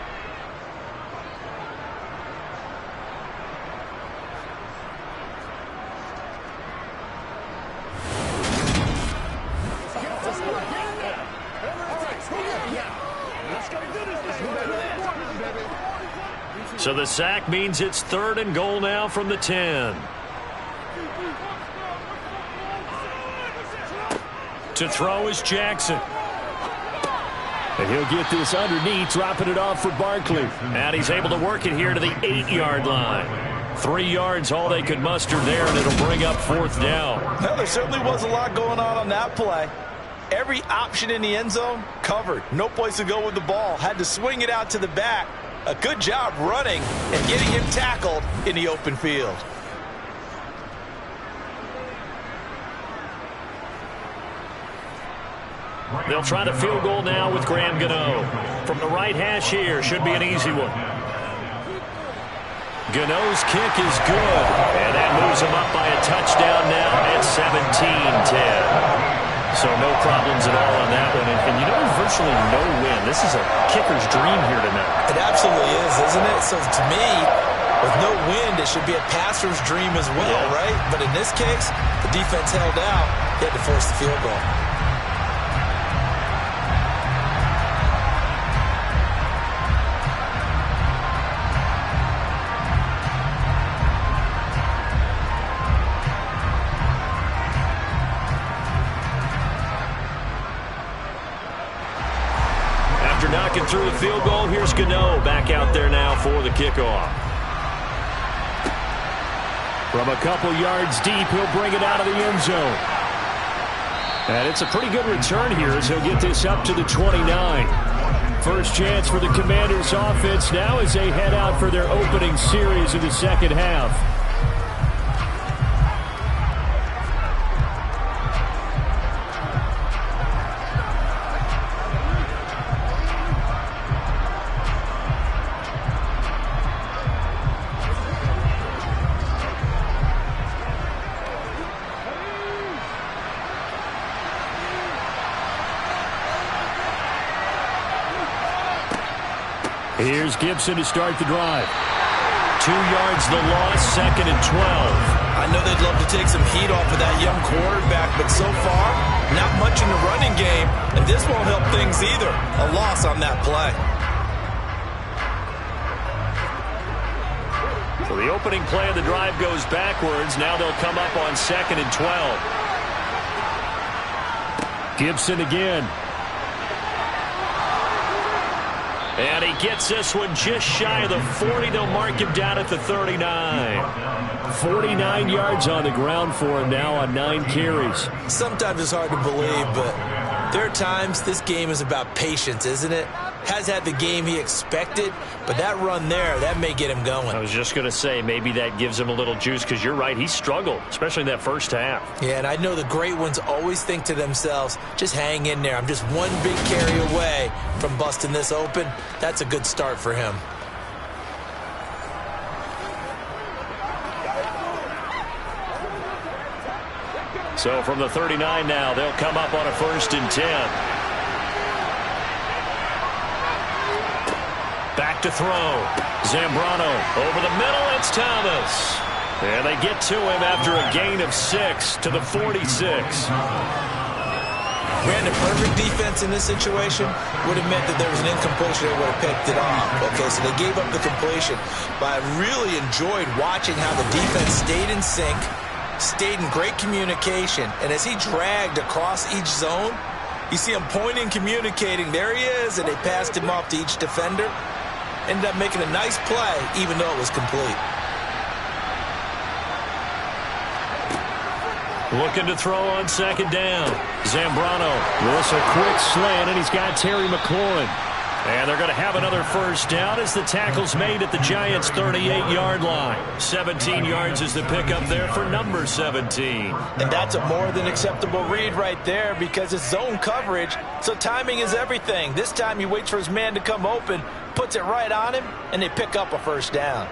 So the sack means it's third and goal now from the 10. To throw is Jackson. And he'll get this underneath, dropping it off for Barkley. And he's able to work it here to the 8-yard line. 3 yards, all they could muster there, and it'll bring up 4th down. Well, there certainly was a lot going on that play. Every option in the end zone covered. No place to go with the ball. Had to swing it out to the back. A good job running and getting him tackled in the open field. They'll try the field goal now with Graham Gano. From the right hash here, should be an easy one. Gano's kick is good, and that moves him up by a touchdown now at 17-10. So no problems at all on that one. And you know, there's virtually no win. This is a kicker's dream here tonight. It absolutely is, isn't it? So to me, with no wind, it should be a passer's dream as well, right? But in this case, the defense held out. He had to force the field goal. Knocking through the field goal, here's Gano back out there now for the kickoff. From a couple yards deep, he'll bring it out of the end zone. And it's a pretty good return here as he'll get this up to the 29. First chance for the Commanders offense now as they head out for their opening series of the second half. Here's Gibson to start the drive. 2 yards the loss, 2nd and 12. I know they'd love to take some heat off of that young quarterback, but so far, not much in the running game, and this won't help things either. A loss on that play. So the opening play of the drive goes backwards. Now they'll come up on 2nd and 12. Gibson again. And he gets this one just shy of the 40. They'll mark him down at the 39. 49 yards on the ground for him now on 9 carries. Sometimes it's hard to believe, but there are times this game is about patience, isn't it? Has had the game he expected, but that run there, that may get him going. I was just going to say, maybe that gives him a little juice, because you're right, he struggled, especially in that first half. Yeah, and I know the great ones always think to themselves, just hang in there. I'm just one big carry away from busting this open. That's a good start for him. So from the 39 now, they'll come up on a 1st and 10. Back to throw. Zambrano over the middle. It's Thomas. And they get to him after a gain of 6 to the 46. Ran the perfect defense in this situation would have meant that there was an incompletion that would have picked it off. Okay, so they gave up the completion. But I really enjoyed watching how the defense stayed in sync, stayed in great communication, and as he dragged across each zone, you see him pointing, communicating. There he is, and they passed him off to each defender. Ended up making a nice play, even though it was complete. Looking to throw on 2nd down. Zambrano with a quick slant, and he's got Terry McLaurin. And they're going to have another 1st down as the tackle's made at the Giants' 38-yard line. 17 yards is the pickup there for number 17. And that's a more than acceptable read right there, because it's zone coverage, so timing is everything. This time he waits for his man to come open, puts it right on him, and they pick up a 1st down.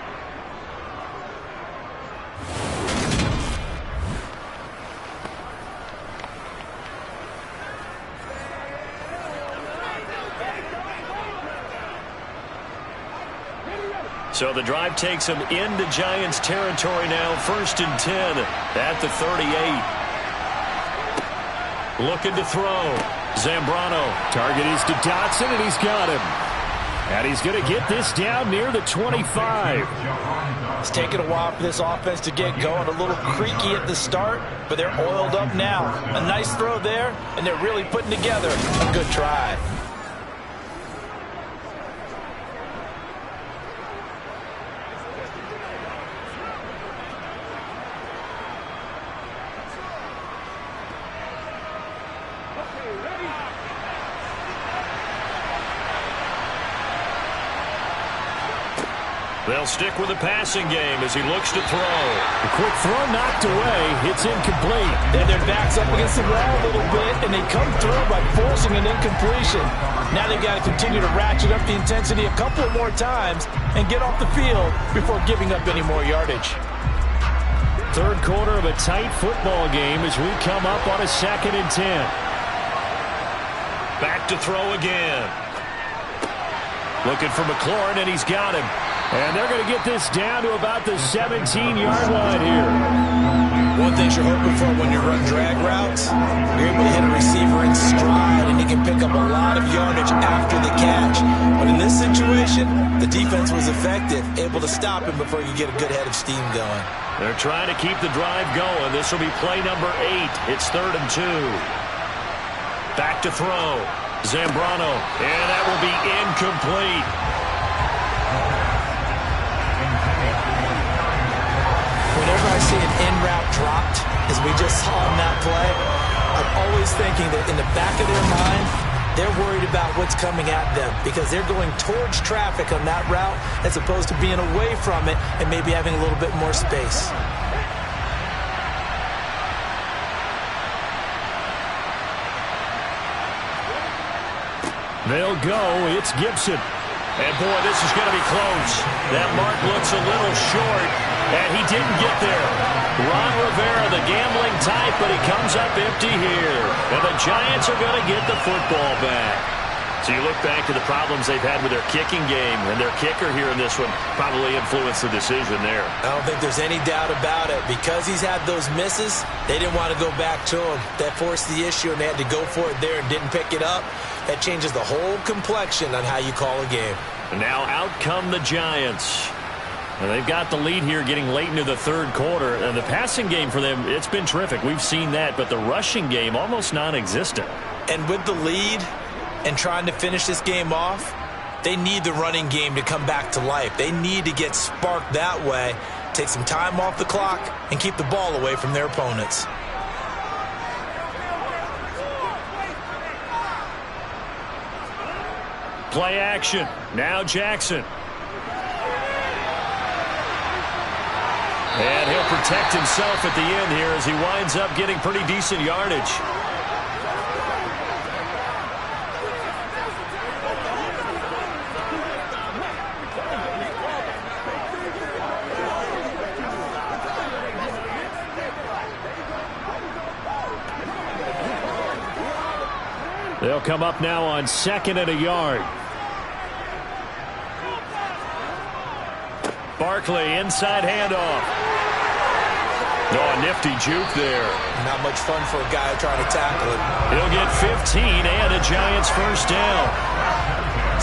So the drive takes him into Giants territory now. 1st and 10 at the 38. Looking to throw. Zambrano. Target is to Dotson, and he's got him. And he's going to get this down near the 25. It's taken a while for this offense to get going. A little creaky at the start, but they're oiled up now. A nice throw there, and they're really putting together a good try. They'll stick with the passing game as he looks to throw. A quick throw knocked away. It's incomplete. And their back's up against the wall a little bit, and they come through by forcing an incompletion. Now they've got to continue to ratchet up the intensity a couple more times and get off the field before giving up any more yardage. Third quarter of a tight football game as we come up on a 2nd and 10. Back to throw again. Looking for McLaurin, and he's got him. And they're going to get this down to about the 17-yard line here. One thing you're hoping for when you run drag routes, you're able to hit a receiver in stride, and he can pick up a lot of yardage after the catch. But in this situation, the defense was effective, able to stop him before you get a good head of steam going. They're trying to keep the drive going. This will be play number 8. It's 3rd and 2. Back to throw. Zambrano, and that will be incomplete. Whenever I see an in route dropped, as we just saw in that play, I'm always thinking that in the back of their mind, they're worried about what's coming at them because they're going towards traffic on that route as opposed to being away from it and maybe having a little bit more space. They'll go. It's Gibson. And, boy, this is going to be close. That mark looks a little short, and he didn't get there. Ron Rivera, the gambling type, but he comes up empty here. And the Giants are going to get the football back. So you look back to the problems they've had with their kicking game, and their kicker here in this one probably influenced the decision there. I don't think there's any doubt about it. Because he's had those misses, they didn't want to go back to him. That forced the issue, and they had to go for it there and didn't pick it up. That changes the whole complexion on how you call a game. And now out come the Giants. And they've got the lead here getting late into the 3rd quarter. And the passing game for them, it's been terrific. We've seen that. But the rushing game, almost non-existent. And with the lead and trying to finish this game off, they need the running game to come back to life. They need to get sparked that way, take some time off the clock, and keep the ball away from their opponents. Play action. Now Jackson. And he'll protect himself at the end here as he winds up getting pretty decent yardage. They'll come up now on 2nd and a yard. Barkley, inside handoff. Oh, a nifty juke there. Not much fun for a guy trying to tackle it. He'll get 15 and a Giants first down.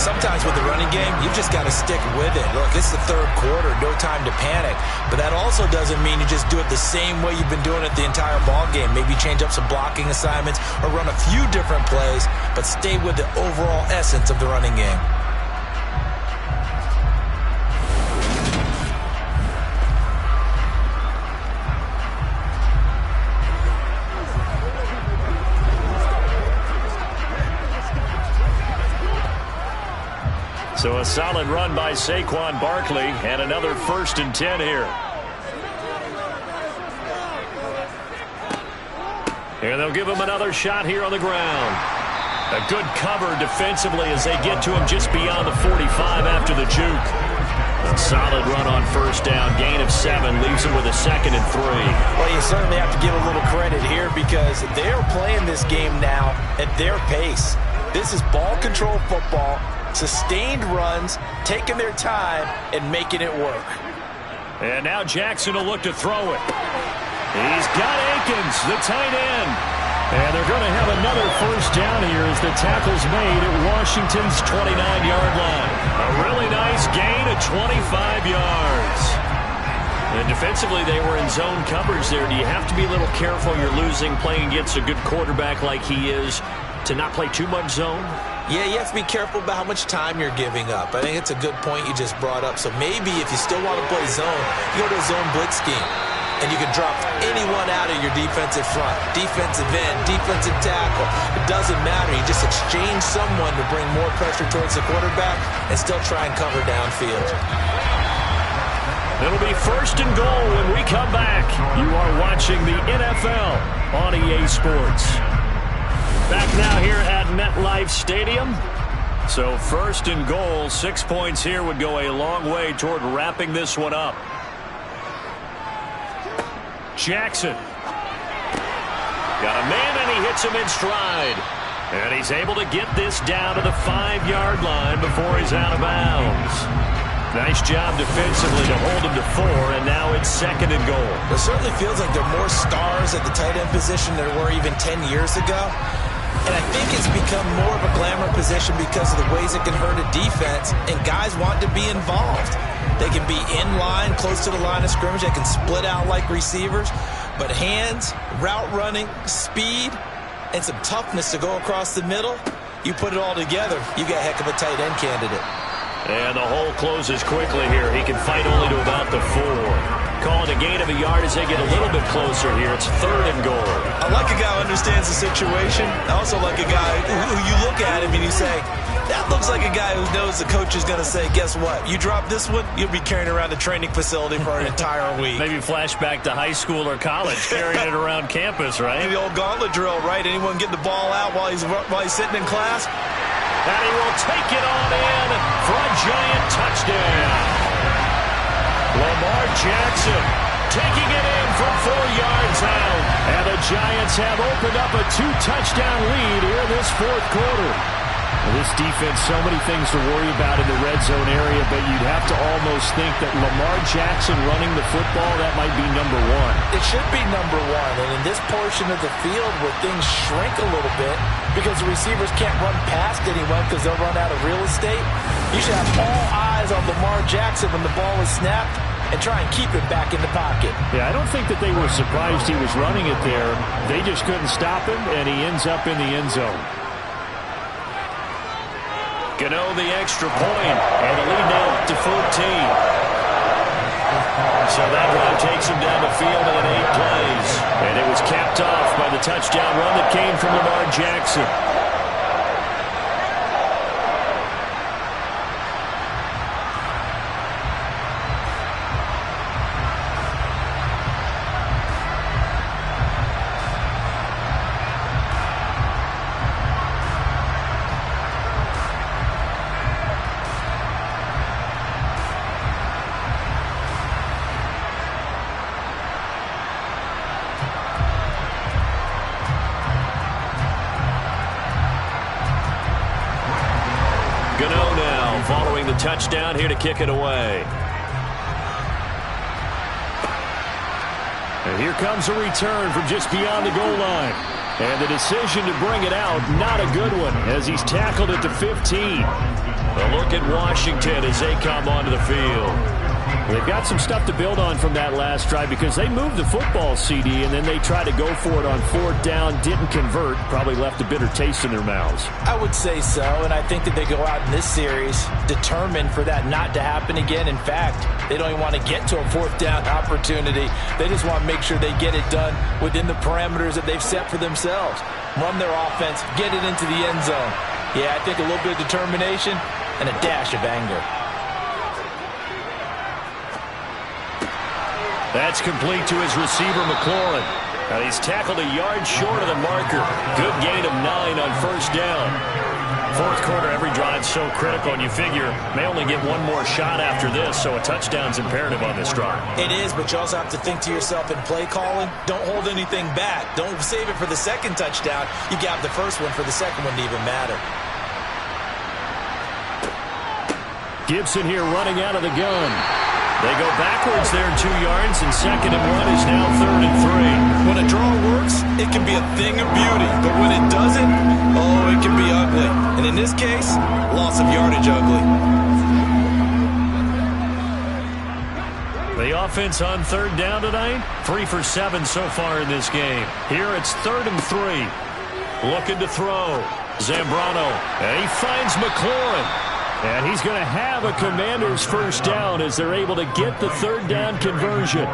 Sometimes with the running game, you just got to stick with it. Look, it's the 3rd quarter, no time to panic. But that also doesn't mean you just do it the same way you've been doing it the entire ball game. Maybe change up some blocking assignments or run a few different plays, but stay with the overall essence of the running game. So a solid run by Saquon Barkley and another 1st and 10 here. And they'll give him another shot here on the ground. A good cover defensively as they get to him just beyond the 45 after the juke. A solid run on 1st down. Gain of 7 leaves him with a 2nd and 3. Well, you certainly have to give a little credit here because they're playing this game now at their pace. This is ball control football. Sustained runs, taking their time, and making it work. And now Jackson will look to throw it. He's got Akins, the tight end. And they're going to have another 1st down here as the tackle's made at Washington's 29-yard line. A really nice gain of 25 yards. And defensively, they were in zone coverage there. Do you have to be a little careful? You're losing, playing against a good quarterback like he is, to not play too much zone? Yeah, you have to be careful about how much time you're giving up. I think it's a good point you just brought up. So maybe if you still want to play zone, you go to a zone blitz scheme. And you can drop anyone out of your defensive front. Defensive end, defensive tackle. It doesn't matter. You just exchange someone to bring more pressure towards the quarterback and still try and cover downfield. It'll be 1st and goal when we come back. You are watching the NFL on EA Sports. Back now here at MetLife Stadium. So 1st and goal, 6 points here would go a long way toward wrapping this one up. Jackson. Got a man and he hits him in stride. And he's able to get this down to the 5-yard line before he's out of bounds. Nice job defensively to hold him to 4, and now it's 2nd and goal. It certainly feels like there are more stars at the tight end position than there were even 10 years ago. And I think it's become more of a glamour position because of the ways it can hurt a defense, and guys want to be involved. They can be in line, close to the line of scrimmage. They can split out like receivers. But hands, route running, speed, and some toughness to go across the middle, you put it all together, you got a heck of a tight end candidate. And the hole closes quickly here. He can fight only to about the 4. Calling a gain of a yard as they get a little bit closer here. It's 3rd and goal. I like a guy who understands the situation. I also like a guy who you look at him and you say, that looks like a guy who knows the coach is going to say, guess what? You drop this one, you'll be carrying around the training facility for an entire week. Maybe flashback to high school or college, carrying it around campus, right? The old gauntlet drill, right? Anyone getting the ball out while he's sitting in class? And he will take it on in for a giant touchdown. Lamar Jackson taking it in from 4 yards out. And the Giants have opened up a 2-touchdown lead here in this 4th quarter. Well, this defense, so many things to worry about in the red zone area, but you'd have to almost think that Lamar Jackson running the football, that might be number 1. It should be number 1. And in this portion of the field where things shrink a little bit because the receivers can't run past anyone because they'll run out of real estate, you should have all eyes on Lamar Jackson when the ball is snapped and try and keep it back in the pocket. Yeah, I don't think that they were surprised he was running it there. They just couldn't stop him, and he ends up in the end zone. Gano the extra point, and the lead now up to 14. So that drive takes him down the field in 8 plays. And it was capped off by the touchdown run that came from Lamar Jackson. Gano now following the touchdown here to kick it away. And here comes a return from just beyond the goal line. And the decision to bring it out, not a good one, as he's tackled at the 15. A look at Washington as they come onto the field. They've got some stuff to build on from that last drive because they moved the football, CD, and then they tried to go for it on 4th down, didn't convert, probably left a bitter taste in their mouths. I would say so, and I think that they go out in this series determined for that not to happen again. In fact, they don't even want to get to a 4th down opportunity. They just want to make sure they get it done within the parameters that they've set for themselves. Run their offense, get it into the end zone. Yeah, I think a little bit of determination and a dash of anger. That's complete to his receiver, McLaurin. And he's tackled a yard short of the marker. Good gain of 9 on 1st down. 4th quarter, every drive so critical, and you figure may only get one more shot after this, so a touchdown's imperative on this drive. It is, but you also have to think to yourself in play calling, don't hold anything back. Don't save it for the 2nd touchdown. You got the 1st one for the 2nd one to even matter. Gibson here running out of the gun. They go backwards there 2 yards, and 2nd and 1 is now 3rd and 3. When a draw works, it can be a thing of beauty. But when it doesn't, oh, it can be ugly. And in this case, loss of yardage ugly. The offense on 3rd down tonight, 3 for 7 so far in this game. Here it's 3rd and 3. Looking to throw. Zambrano, and he finds McLaurin. And he's going to have a Commanders 1st down as they're able to get the 3rd down conversion.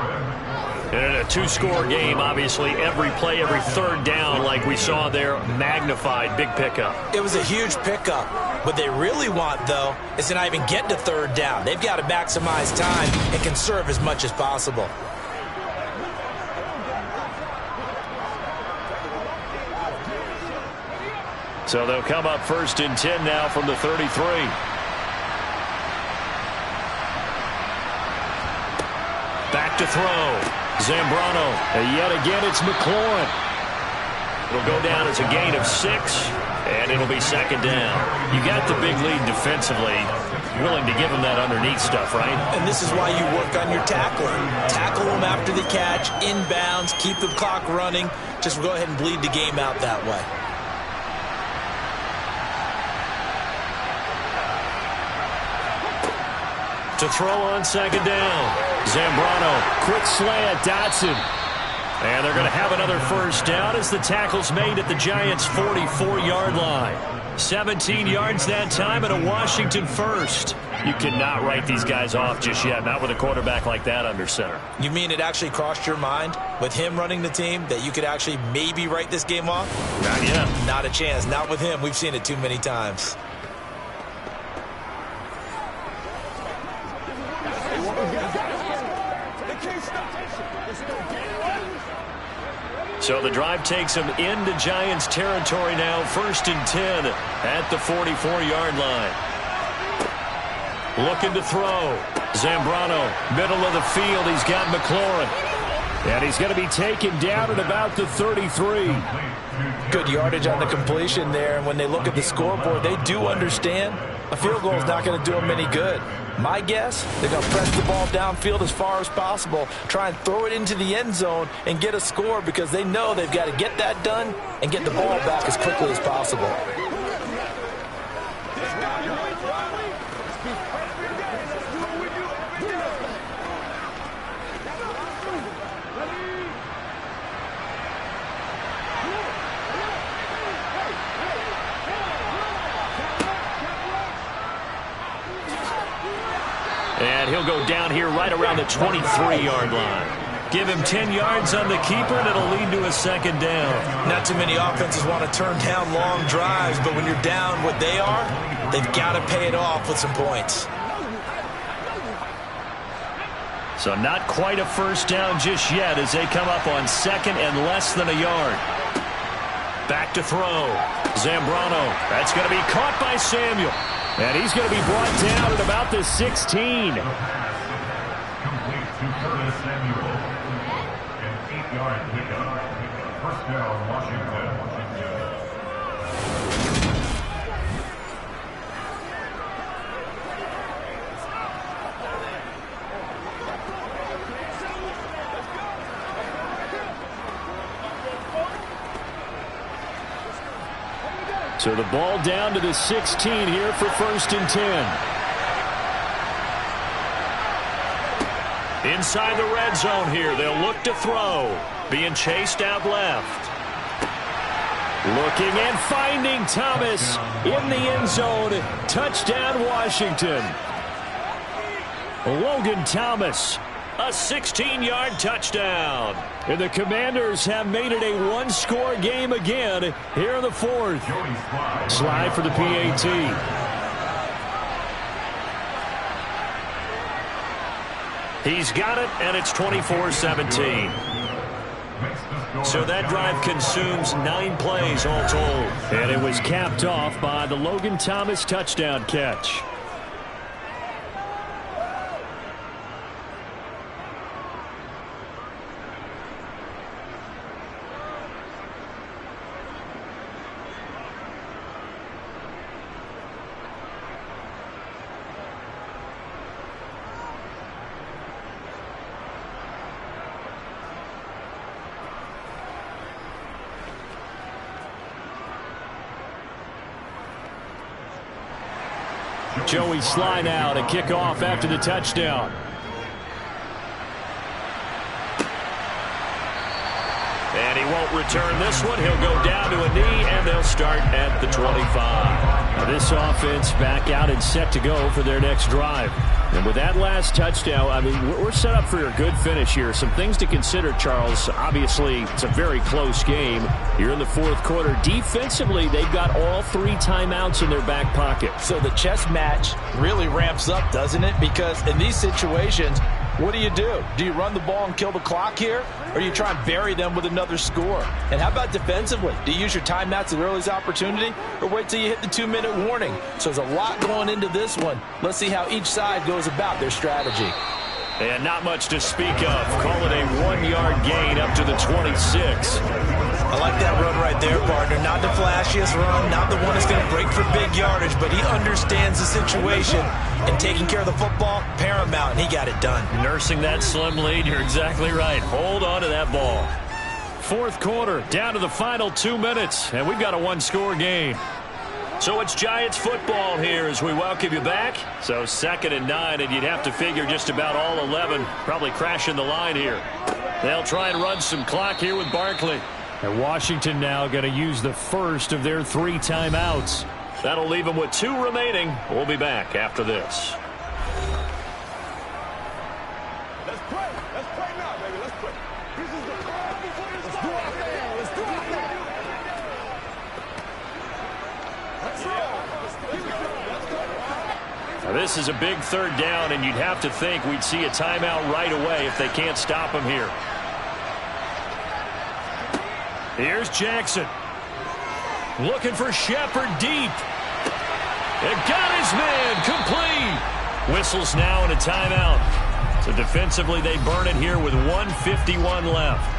And in a two-score game, obviously, every play, every third down, like we saw there, magnified, big pickup. It was a huge pickup. What they really want, though, is to not even get to third down. They've got to maximize time and conserve as much as possible. So they'll come up 1st and 10 now from the 33. Back to throw. Zambrano. And yet again, it's McLaurin. It'll go down as a gain of 6, and it'll be 2nd down. You got the big lead defensively. Willing to give them that underneath stuff, right? And this is why you work on your tackling. Tackle them after the catch, inbounds, keep the clock running. Just go ahead and bleed the game out that way. To throw on 2nd down. Zambrano, quick slant, Dotson. And they're going to have another 1st down as the tackle's made at the Giants' 44-yard line. 17 yards that time and a Washington first. You cannot write these guys off just yet, not with a quarterback like that under center. You mean it actually crossed your mind with him running the team that you could actually maybe write this game off? Not yet. Not a chance. Not with him. We've seen it too many times. So the drive takes them into Giants territory now, 1st and 10 at the 44-yard line. Looking to throw. Zambrano, middle of the field. He's got McLaurin. And he's going to be taken down at about the 33. Good yardage on the completion there. And when they look at the scoreboard, they do understand a field goal is not going to do them any good. My guess, they're going to press the ball downfield as far as possible, try and throw it into the end zone and get a score because they know they've got to get that done and get the ball back as quickly as possible. And he'll go down here right around the 23-yard line. Give him 10 yards on the keeper, and it'll lead to a 2nd down. Not too many offenses want to turn down long drives, but when you're down what they are, they've got to pay it off with some points. So not quite a 1st down just yet as they come up on 2nd and less than a yard. Back to throw. Zambrano. That's going to be caught by Samuel. And he's going to be brought down at about the 16. Complete to Curtis Samuel. An 8-yard pickup. 1st down, Washington. So the ball down to the 16 here for 1st and 10. Inside the red zone here. They'll look to throw. Being chased out left. Looking and finding Thomas in the end zone. Touchdown, Washington. Logan Thomas, a 16-yard touchdown. And the Commanders have made it a one-score game again here in the 4th. Slide for the PAT. He's got it, and it's 24-17. So that drive consumes 9 plays all told. And it was capped off by the Logan Thomas touchdown catch. Joey slide out and kick off after the touchdown. And he won't return this one. He'll go down to a knee, and they'll start at the 25. Now this offense back out and set to go for their next drive. And with that last touchdown, I mean, we're set up for a good finish here. Some things to consider, Charles. Obviously, it's a very close game. You're in the fourth quarter. Defensively, they've got all 3 timeouts in their back pocket. So the chess match really ramps up, doesn't it? Because in these situations, what do? Do you run the ball and kill the clock here? Or do you try and bury them with another score? And how about defensively? Do you use your timeouts at the earliest opportunity? Or wait till you hit the 2-minute warning? So there's a lot going into this one. Let's see how each side goes about their strategy. And not much to speak of. Call it a 1-yard gain up to the 26. I like that run right there, partner. Not the flashiest run, not the one that's going to break for big yardage, but he understands the situation, and taking care of the football, paramount, and he got it done. Nursing that slim lead, you're exactly right. Hold on to that ball. Fourth quarter, down to the final 2 minutes, and we've got a 1-score game. So it's Giants football here as we welcome you back. So 2nd and 9, and you'd have to figure just about all 11 probably crashing the line here. They'll try and run some clock here with Barkley. And Washington now going to use the first of their 3 timeouts. That'll leave them with 2 remaining. We'll be back after this. Let's pray. Let's pray now, baby. Let's pray. This is the call before this. Let's do our thing. Let's do our thing. Let's go. Now this is a big 3rd down, and you'd have to think we'd see a timeout right away if they can't stop him here. Here's Jackson. Looking for Shepard deep. It got his man complete. Whistles now and a timeout. So defensively they burn it here with 1:51 left.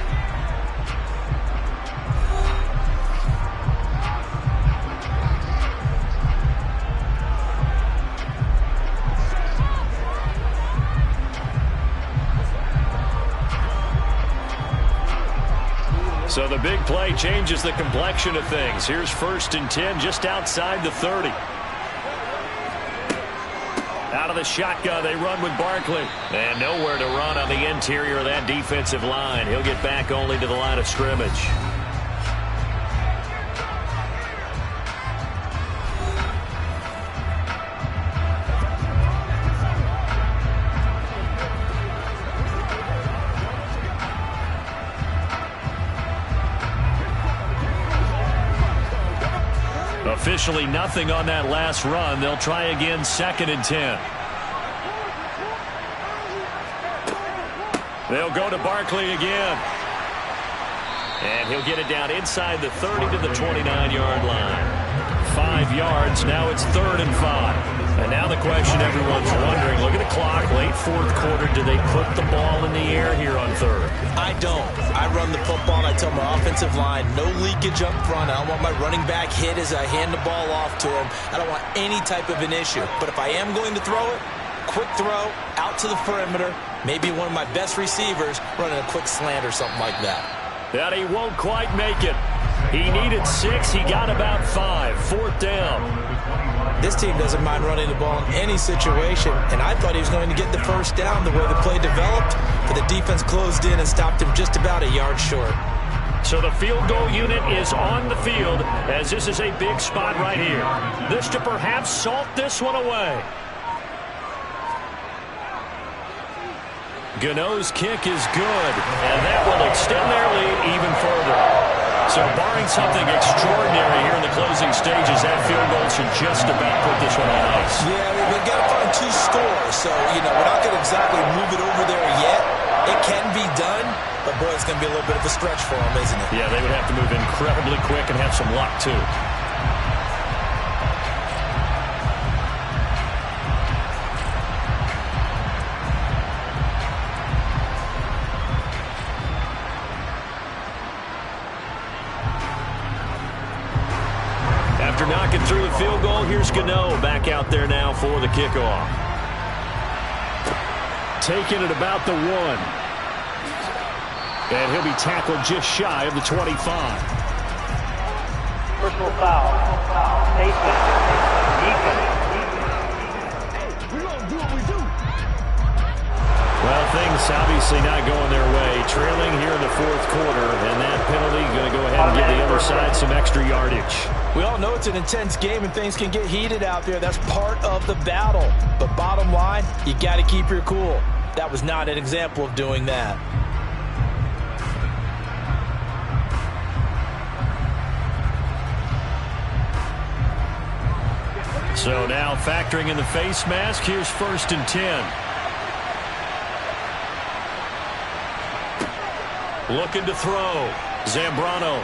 So the big play changes the complexion of things. Here's 1st and 10 just outside the 30. Out of the shotgun, they run with Barkley. And nowhere to run on the interior of that defensive line. He'll get back only to the line of scrimmage. Officially nothing on that last run. They'll try again 2nd and 10. They'll go to Barkley again. And he'll get it down inside the 30 to the 29-yard line. 5 yards. Now it's 3rd and 5. And now the question everyone's wondering, look at the clock, late fourth quarter, do they put the ball in the air here on 3rd? I don't. I run the football, and I tell my offensive line, no leakage up front. I don't want my running back hit as I hand the ball off to him. I don't want any type of an issue. But if I am going to throw it, quick throw, out to the perimeter, maybe one of my best receivers running a quick slant or something like that. That he won't quite make it. He needed 6. He got about 5. 4th down. This team doesn't mind running the ball in any situation, and I thought he was going to get the 1st down the way the play developed, but the defense closed in and stopped him just about a yard short. So the field goal unit is on the field as this is a big spot right here. This to perhaps salt this one away. Gano's kick is good, and that will extend their lead even further. So barring something extraordinary here in the closing stages, that field goal should just about put this one on ice. Yeah, we've got to find 2 scores. So, we're not going to exactly move it over there yet. It can be done, but boy, it's going to be a little bit of a stretch for them, isn't it? Yeah, they would have to move incredibly quick and have some luck, too. After knocking through the field goal, here's Gano back out there now for the kickoff. Taking it about the 1. And he'll be tackled just shy of the 25. Personal foul. Safety. Defense. We gonna do what we do. Well, things obviously not going their way. Trailing here in the fourth quarter, and that and give the other side some extra yardage. We all know it's an intense game and things can get heated out there. That's part of the battle. But bottom line, you got to keep your cool. That was not an example of doing that. So now factoring in the face mask, here's 1st and 10. Looking to throw. Zambrano.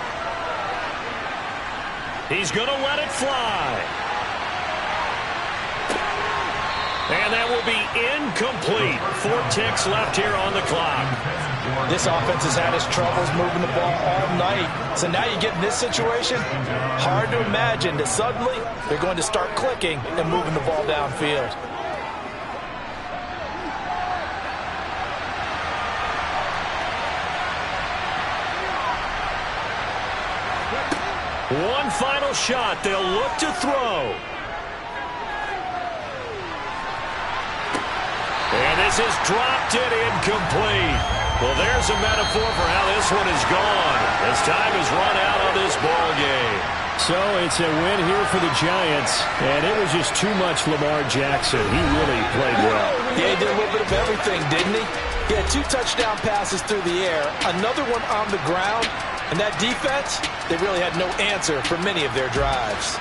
He's going to let it fly. And that will be incomplete. 4 ticks left here on the clock. This offense has had its troubles moving the ball all night. So now you get in this situation, hard to imagine that suddenly they're going to start clicking and moving the ball downfield. One final shot. They'll look to throw. And this is dropped it incomplete. Well, there's a metaphor for how this one is gone as time has run out on this ball game. So it's a win here for the Giants, and it was just too much Lamar Jackson. He really played well. Yeah, he did a little bit of everything, didn't he? He had 2 touchdown passes through the air, another one on the ground, and that defense, they really had no answer for many of their drives.